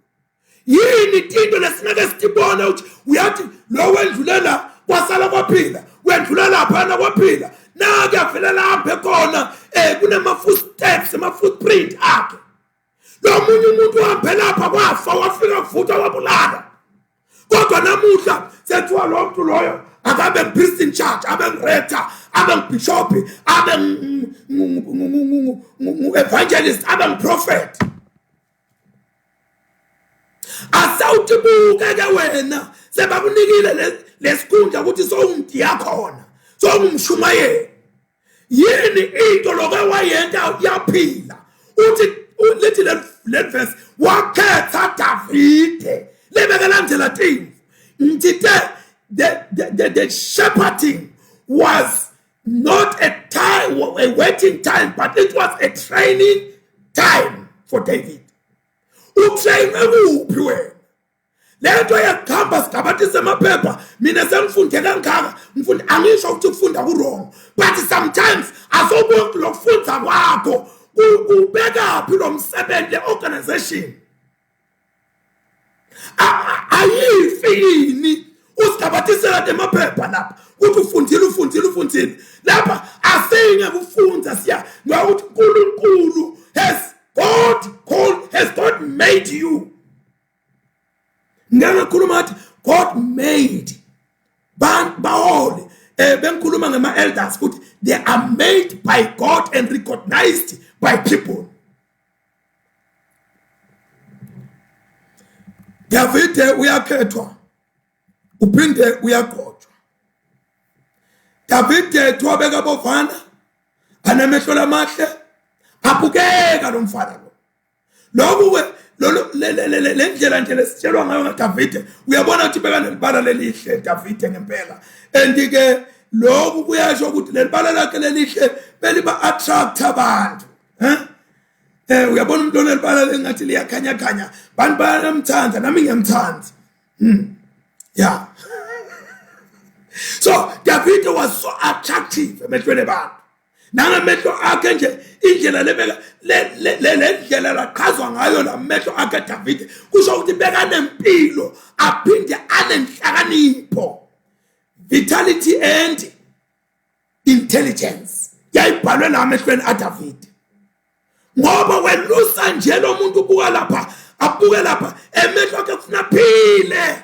yini into lesingeke sitibone ukuthi uyathi lo wendlulela kwasala kwaphila wendlulela lapha kwaphila na kuyavela lapha khona kunema footsteps ama footprint akhe lo munye umuntu uhambe lapha kwafa wafika kuvuthwa wabulala kodwa namuhla sethiwa lo muntu loyo akabe priest in charge abe rector abe bishop abe evangelist abe prophet asawutibuke ke wena sebakunikile lesikhundla ukuthi sowumdiyakhona sowumshumayeli yini into loke wayenta yaphila uthi lithi le verse wakhetha Davide lebekelandela thina ngithe the shepherding was not a time, a waiting time, but it was a training time for David. Utrain ekuphi wena lento yakhamba sigabathise amaphepha mina sengifunde kangaka ngifunde angisho ukuthi ufunda ku wrong but sometimes asobonke lokufunda kwakho kubeka phi lo msebenzi organization ayifini usigabathisela emaphepha lapha uthi ufundile lapha asinge kufunza siya ngokuthi uNkulunkulu has God made you ngiyakhuluma ukuthi God made baholi bengikhuluma ngama elders ukuthi they are made by God and recognized by people. Davide uyakhethwa uphinde uyagqotshwa. Davide thobeka bovana anemehlo lamahle abukeka lo mfana lo le ndlela nje lesitshelwa ngayo ngaDavide uyabona ukuthi beka nelibala lelihle Davide ngempela andike lokhu kuyasho ukuthi lelibala lakhe lelihle beliba attract abantu uyabona umuntu onelibala lengathi liyakhanya khanya bantu bayamthanda nami ngiyamthanda yeah. So David was so attractive emehlweni abantu nangamehlo akhe nje indlela lebeka le ndlela laqhazwa ngayo lamehlo akhe David kusho ukuthi beka nempilo aphinde anenhlakanipho vitality and intelligence yayibhalwe lamehlweni aDavid ngoba welusa nje lo muntu ubuka lapha abuke lapha emehlo akhe kufuna phile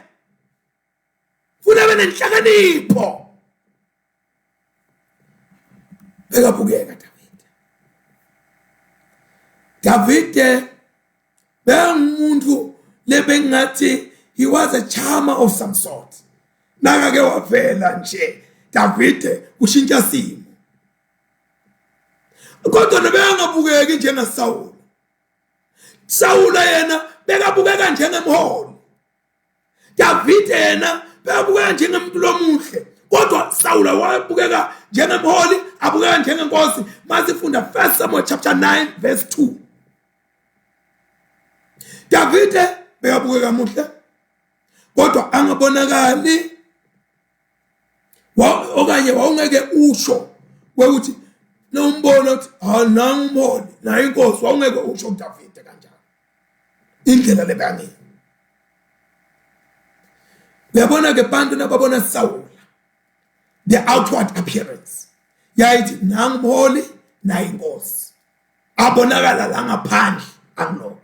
funa benenhlakanipho bekabukeka David bengumuntu lebengathi he was a charmer of some sort nakake wavela nje David kushintsha simo kodwa nebengabukeki njengaSaul Saul yena bekabukeka njengemholi David yena bekabukeka njengemuntu lomuhle kodwa Saul wabukeka njengemholi abukeka njengenkosi masifunda 1 Samuel chapter 9 verse 2 David bekabukeka muhle kodwa angabonakali okanye wawungeke usho ukuthi nombono ukuthi nangumboni na inkosi wawungeke usho uDavid kanjalo indlela lebangi uyabona ke bantu nababona Saul the outward appearance yayithi nangumholi na inkosi abonakala la ngaphandle angiloko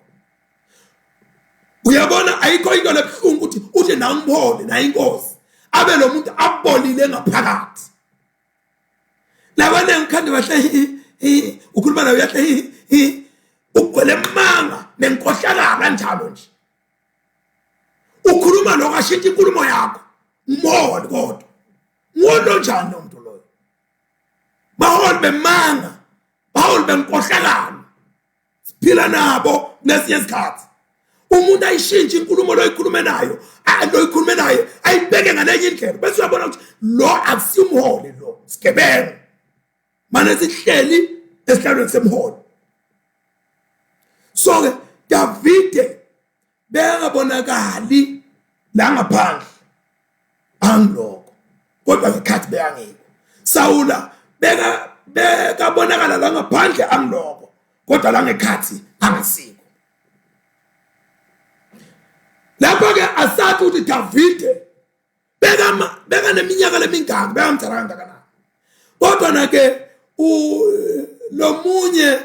uyabona ayikho into lebhlungu ukuthi uthi nangumholi na inkosi abe lo muntu abolile ngaphakathi labane ngikhande bahle ukhuluma nawe yahle ugcwele manga nenkohlakala kanjalo nje ukhuluma lokashintsha inkulumo yakho umholi kodwa ngono njani umuntu loyo baholi bemanga baholi benkohlakala siphila nabo ngesinye isikhathi umuntu ayishintshe inkulumo loyikhulume nayo loyikhulume naye ayibeke ngalenye indlela bese uyabona ukuthi lo akusimholi lo sigebengu manje sihleli esihlalweni semholi so ke David bengabonakali la ngaphandle angiloko kodwa ngekhathi beyangiko Saula bekabonakala la ngaphandle angiloko kodwa la ngekhathi angasiko lapha ke asathi ukuthi Davide beka neminyaka lemingaka bekamtharanga kana kodwa na ke lomunye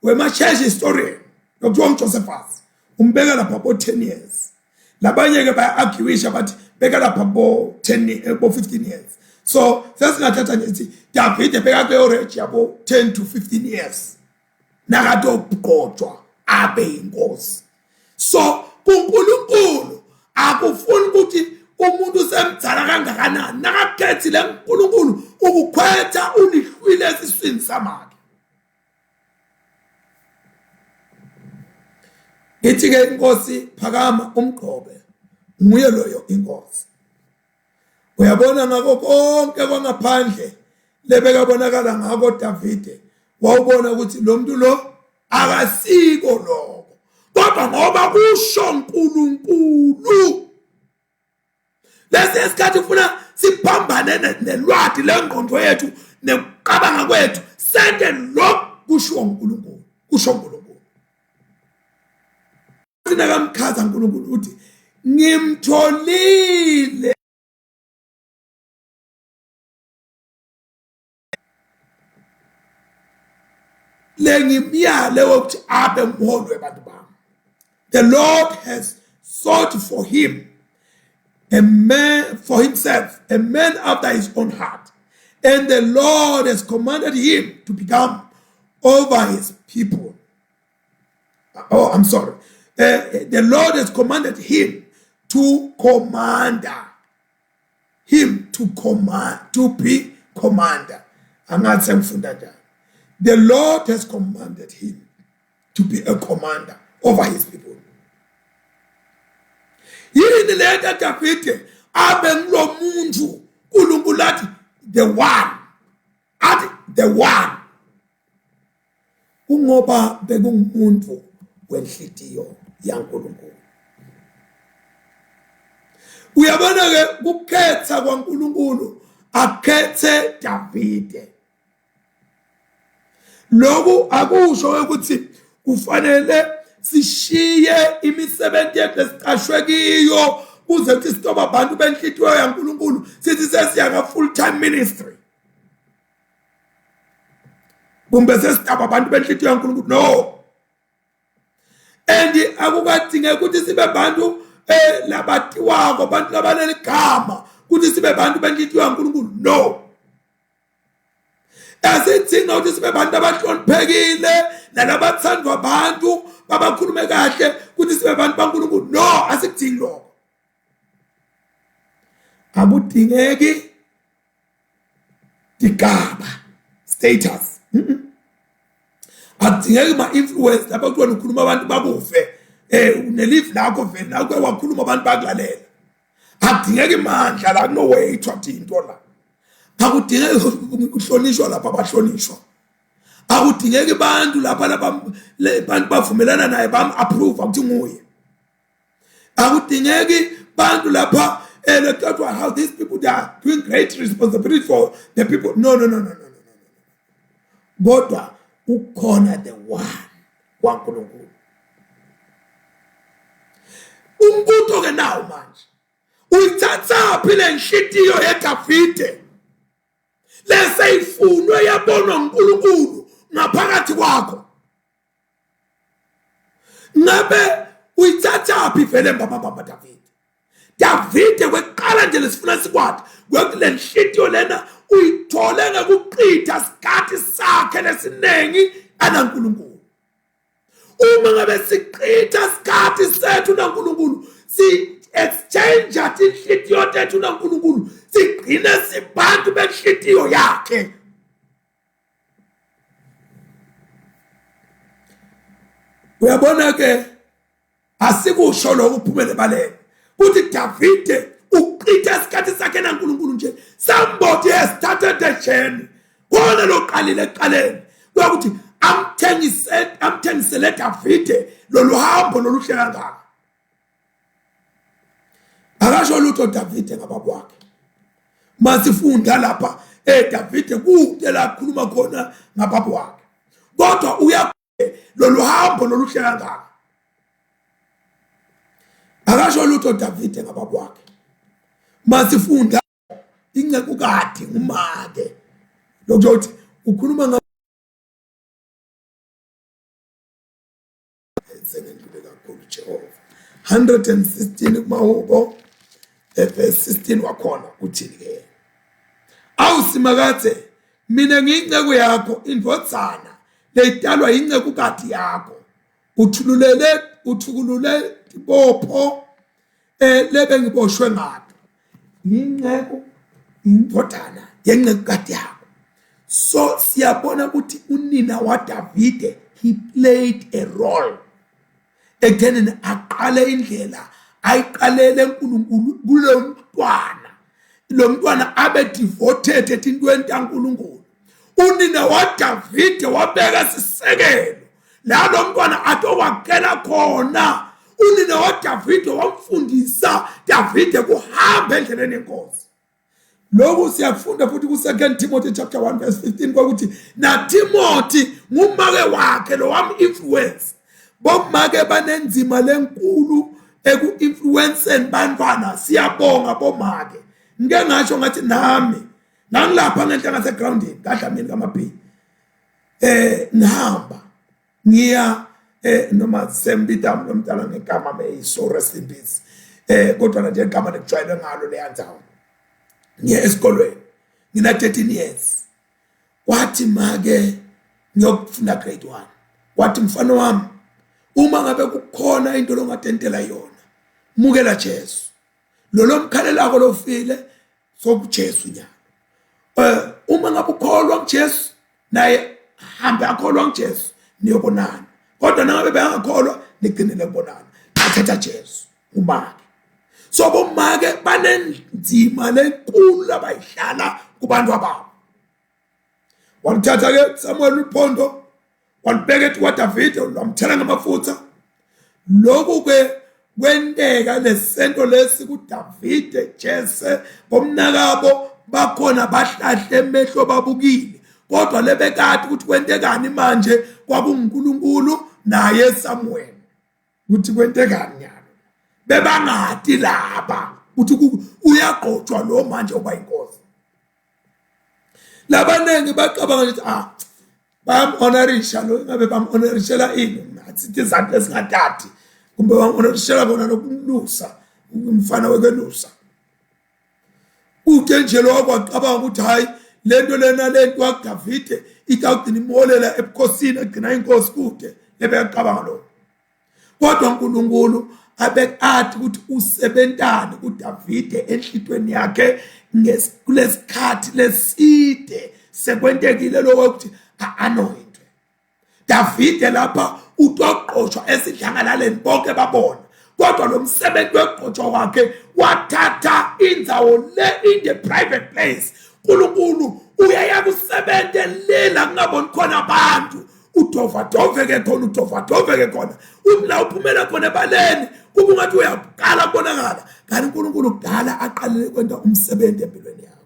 we ma-church historian Dr. Josephus umbeka lapha bo 10 years labanye ke baya-arguisha bathi beka lapha bo 15 years so sesingathatha nje Davide beka kuleyo range yabo 10 to 15 years nakathi oqotshwa abe inkosi so kuNkulunkulu akufuni ukuthi umuntu semdzala kangakanani nakakhethile uNkulunkulu ukukhwetha ulihlwile esiswini samakhe ithi ke inkosi phakama umgqobe nguye loyo inkosi uyabona ngakho konke kwangaphandle lebeka bonakala ngako Davide wawubona ukuthi lo muntu lo akasiko lokho kodwa ngoba kusho uNkulunkulu lesi isikhathi ufuna siphambane nelwadi lengqondo yethu neqabanga kwethu sende lokusho uNkulunkulu kusho uNkulunkulu sina kamkhaza uNkulunkulu uthi ngimtholile lengimyale ukuthi abe umholi webantu bami. The Lord has sought for him a man for himself, a man after his own heart, and the Lord has commanded him to become over his people. Oh, I'm sorry. The Lord has commanded him to be commander. The Lord has commanded him to be a commander over his people. Yini leta Davide abe ngulomuntu uNkulunkulu athi the one kungoba bekungumuntu wenhlitiyo yaNkulunkulu. Uyabona ke kukhetha kwaNkulunkulu akhethe Davide. Lokhu akusho ukuthi kufanele sishiye imisebenzi yethu esiqashwe kiyo kuze kuthi sitoba abantu benhlitiyo yaNkulunkulu sithi sesiya full time ministry. Kumbe sesitaba abantu benhlitiyo yaNkulunkulu no. And akukadingeki ukuthi sibe abantu labatiwako abantu labaneligama ukuthi sibe abantu benhlitiyo yaNkulunkulu no. Asidinga ukuthi sibe abantu abahloniphekile nalabathandwa abantu babakhulume kahle ukuthi sibe abantu baNkulunkulu no asikudingi lokho. Akudingeki igama status akudingeki ma-influence lapha kuthiwa ukhuluma abantu bakufe unelive lakho vele nawe wakhuluma abantu bakulalela. Akudingeki imandla la kunoweyithwa into la. Akudingeki ukuhlonishwa lapha abahlonishwa. Akudingeki abantu lapha abantu bavumelana naye bam-approve ukuthi nguye. Akudingeki bantu lapha how these people they are doing great responsibility for the people. No. Kodwa ukhona the one waNkulunkulu. Umbuto ke nawo manje. Uyithatha phile nhlitiyo yeDavide. Lese ifunwe yabonwa uNkulunkulu ngaphakathi kwakho. Ngabe uyithatha phi vele baba Davide? Davide kweqala nje lesifuna sikwathi kwekule nhlitiyo lena uyithole ngekuqitha isikhathi sakhe lesinengi anaNkulunkulu. Uma ngabe siqitha isikhathi sethu naNkulunkulu si exchange inhlitiyo tethu naNkulunkulu sigcine sibantu benhlitiyo yakhe. Uyabona ke asikusho lokho uphumele baleni ukuthi Davide uqitha isikhathi sakhe naNkulunkulu nje. Somebody has started the journey. Kona loqalile eqaleni ukuthi amthengisele Davide lolu hambo loluhle kangaka. Akasho lutho Davide ngababa wakhe. Masifunda lapha Davide kude la khuluma khona ngababa wakhe. Kodwa uya lolu hambo loluhle kangaka. akasho lutho Davide ngababa wakhe. Masifunda incekukade ngumake lokuthi ukhuluma sengendlule kakhulu Jehova. 116 kuMahubo verse 16 wakhona uthini ke? Awusimakathe mina ngiyinceku yakho indvodzana leyidalwa yincekukade yakho. Uthukulule ibopho lebe ngiboshwe ngalo. Yinceku indvodana yencekukade yakho. So siyabona ukuthi unina waDavide he played a role ekuthenini aqale indlela ayiqalele uNkulunkulu kulo mntwana. Lo mntwana abe devoted entweni kaNkulunkulu. Unina waDavide wabeka sisekelo la lo mntwana atokwakela khona. Unina waDavide wamfundisa Davide kuhamba endleleni yenkosi. Lokhu siyafunda futhi ku 2 Timothy chapter 1 verse 15 ukuthi na Timothy ngumake wakhe lo wam influence. Bomake banenzima lenkulu eku-influenceni bantwana. Siyabonga bomake. Ngike ngasho ngathi nami ngangilapha ngenhlanga segroundini kaDlamini kaMaphi. Ngihamba ngiya noma sembita nomntana ngegama may so rest in peace. Kodwa nje igama lekujwayele ngalo le yandawo. Ngiya esikolweni ngina 13 years. Wathi make ngiyokufunda grade 1. Wathi mfana wami uma ngabe kukhona into longatentela yona mukela Jesu. Lo mkhalelako lofile sokuJesu nyalo. Uma ngabe ukholwa kuJesu naye hamba akholwa kuJesu niyobonana. Kodwa nangabe bengakholwa nigcinele kubonana. Athatha Jesu umake. So bomake banenzima lenkulu labayihlala kubantu ababo. Wamthatha ke Samuel uPhondo walibheka ethi kwaDavide wamthela ngamafutha. Lokhu ke kwenteka lesento lesi kuDavide Jese bomnakabo bakhona bahlahle emehlo babukile. Kodwa lebekade ukuthi kwentekani manje kwakuNkulunkulu naye Samuel. Ukuthi kwentekani nyalo. Bebangati laba ukuthi uyaqothwa lo manje oba inkosi. Labanenge bacabanga ukuthi bayamhonorisha lo ngabe bamhonorishela ini ngathi izandla ezingathathi kumbe bamhonorishela bona lokumlusa umfana wekelusa. Uthe nje lo kwacabanga ukuthi hayi lento lena lento kaDavide ikawugcina imolela ebukhosini egcina inkosi kude lebeyacabanga lo. Kodwa uNkulunkulu abekathi ukuthi usebentane kuDavide enhlitweni yakhe kulesikhathi leside sekwentekile lo ukuthi anointwe. Davide lapha utoqoshwa esidlangalaleni bonke babona. Kodwa lo msebenzi weqoshwa wakhe wathatha indzawo le in the private place. uNkulunkulu uyayakusebenza lela kungaboni khona abantu. Udovadoveke khona udovadoveke khona. Uthi uphumela khona ebaleni kuba ungathi uyaqala kubonakala. Kanti uNkulunkulu kudala aqalele kwenta umsebenzi empilweni yakho.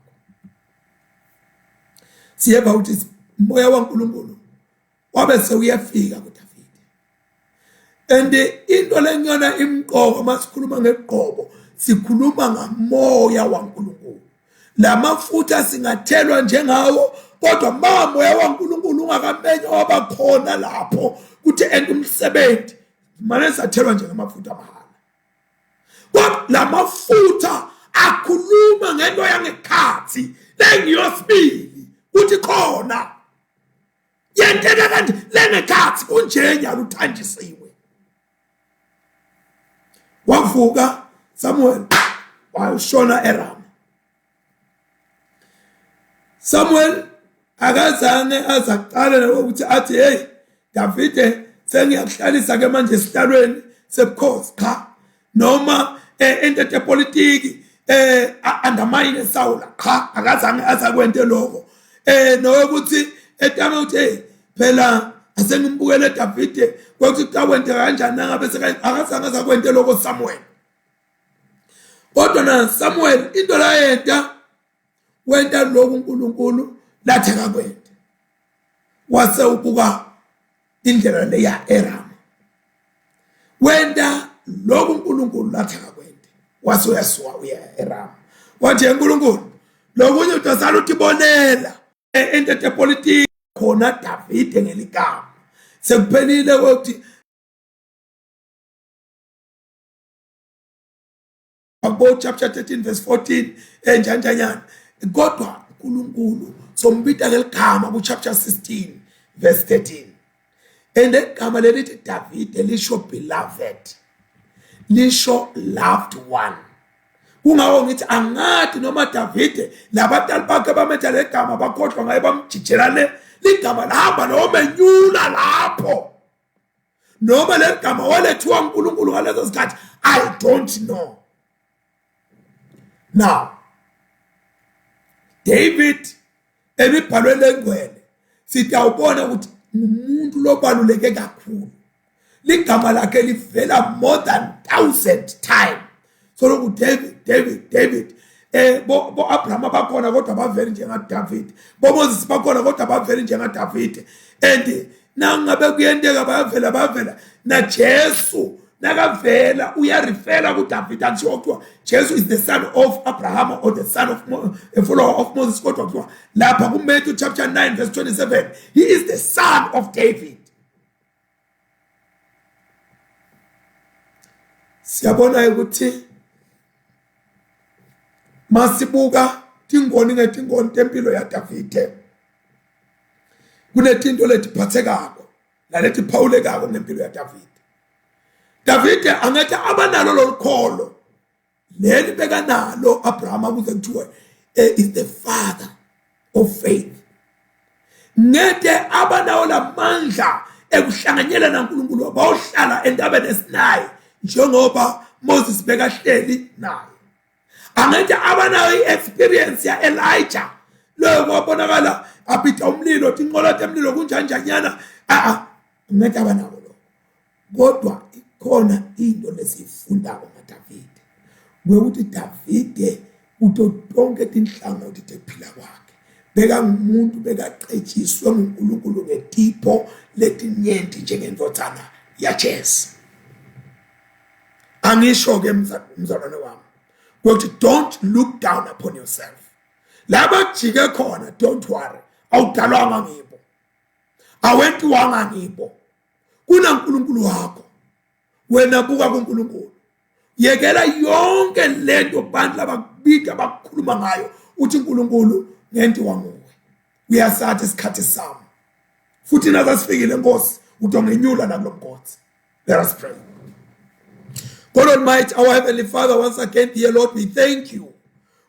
Siyeba uthi moya waNkulunkulu wabe sewuyafika kuDavide. And into lenyona imqobo masikhuluma ngeqobo sikhuluma ngamoya waNkulunkulu. Lamafutha singathelwa njengawo kodwa moya waNkulunkulu ungakamenya wabakhona lapho kuthi umsebenzi manje sathelwa njengamafutha amahala. Kodwa lamafutha akhuluma ngento yangekhathi lengiyosibili uthi khona yenteka kanti lengekhathi kunjenya luthanjisiwe. Wavuka Samuel washona eRama. Samuel akazange azaqala ukuthi athi hey Davide sengiyakuhlalisa ke manje esihlalweni sebukhosi cha noma entete politiki undermine Saul cha akazange azakwente lokho nokuthi etama uthi phela asengimbukele Davide ukuthi kwawente kanjani ngabe akazange azakwente lokho Samuel. Kodwa na Samuel into la yenta wenta lokhu uNkulunkulu lathi akakwente. Wase ubuka indlela leya eRama. Wenda lokhu uNkulunkulu lathi akakwenze wase uyasuka uya eRama wathi uNkulunkulu lokunye udasala ukibonela into politics khona David ngeligama sekuphelile ukuthi Abo chapter 13 verse 14 enjanjanyana kodwa uNkulunkulu sombita ngeligama ku chapter 16 verse 13 and egama lelithi David lisho beloved lisho loved one kungawo ngithi angathi noma David labadala bakhe bametha legama bakhohlwa ngaye bamjijelane ligama lahamba nomenyula lapho noma legama walethiwa uNkulunkulu ngalezo sikhathi I don't know. Now David emibhalweni lengcwele sitawubona ukuthi umuntu lobaluleke kakhulu ligama lakhe livela more than 1,000 times so loku David bo Abraham bakhona kodwa bavela njenga David bo Moses bakhona kodwa bavela njenga David and nangabe kuyenteka bavela na Jesu nakavela uyarifela ku David akusho kuthiwa Jesus is the son of Abraham or the son of a follower of Moses kodwa kuthiwa lapha ku Matthew chapter 9 verse 27 he is the son of David. Siyabona ukuthi masibuka tingoni ngetingoni tempilo ya David kunetinto letiphathekako naletiphawulekako ngempilo ya David. David angathi abanalo lokholo leli beka nalo Abraham akuze kuthiwa is the father of faith. Ngete abanawo lamandla ekuhlanganyela naNkulunkulu bawuhlala entabeni eSinayi njengoba Moses bekahleli naye. Angathi abanayo iexperience ya Elijah lo kwabonakala apitha umlilo tinqola temlilo kunjanjanyana ngeke abanalo lo kodwa khona into lesifunda ngoDavid ukuthi David uto tonke tinhlanga ukuthi ephila kwakhe beka umuntu bekaqetshiswe nguNkulunkulu ngetipho letinyenti njengendothana yaJesu. Angisho ke mzalwane wami ukuthi don't look down upon yourself. Laba jike khona don't worry awudalwanga ngibo awentiwanga ngibo kunaNkulunkulu wakho wena buka kuNkulunkulu yekela yonke lento bandla bakubika bakukhuluma ngayo uthi uNkulunkulu ngenti wanguwe uyasathi isikhathi sami futhi nazasifikile Nkosi utongenyula nakulomkhosi. Let us pray. God Almighty, our Heavenly Father, once again, dear Lord, we thank you.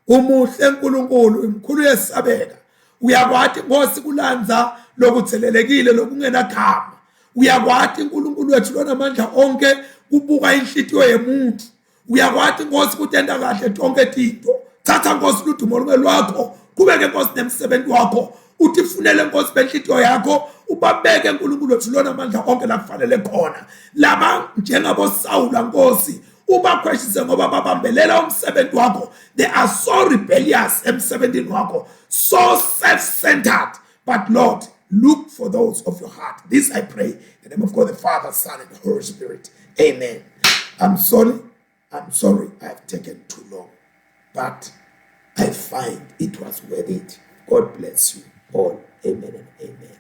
Umuhle uNkulunkulu imkhulu yesabeka uyakwathi Nkosi kulanza lokuthelelekile lokungena khama uyakwathi uNkulunkulu wethu lona amandla onke kubuka inhlitiyo yemuntu uyakwathi Nkosi kutenda kahle tonke tinto thatha Nkosi ludumo lwakho kubeke Nkosi nemsebenzi wakho uthi funele Nkosi benhlitiyo yakho ubabeke uNkulunkulu wethu lona amandla onke la kufanele khona laba njengabo Sawula Nkosi ubakhweshise ngoba babambelela umsebenzi wakho. They are so rebellious emsebenzini wakho, so self-centered, but Lord, look for those of your heart. This I pray in the name of God the Father, Son, and the Holy Spirit. Amen. I'm sorry I have taken too long, but I find it was worth it. God bless you all. Amen and amen.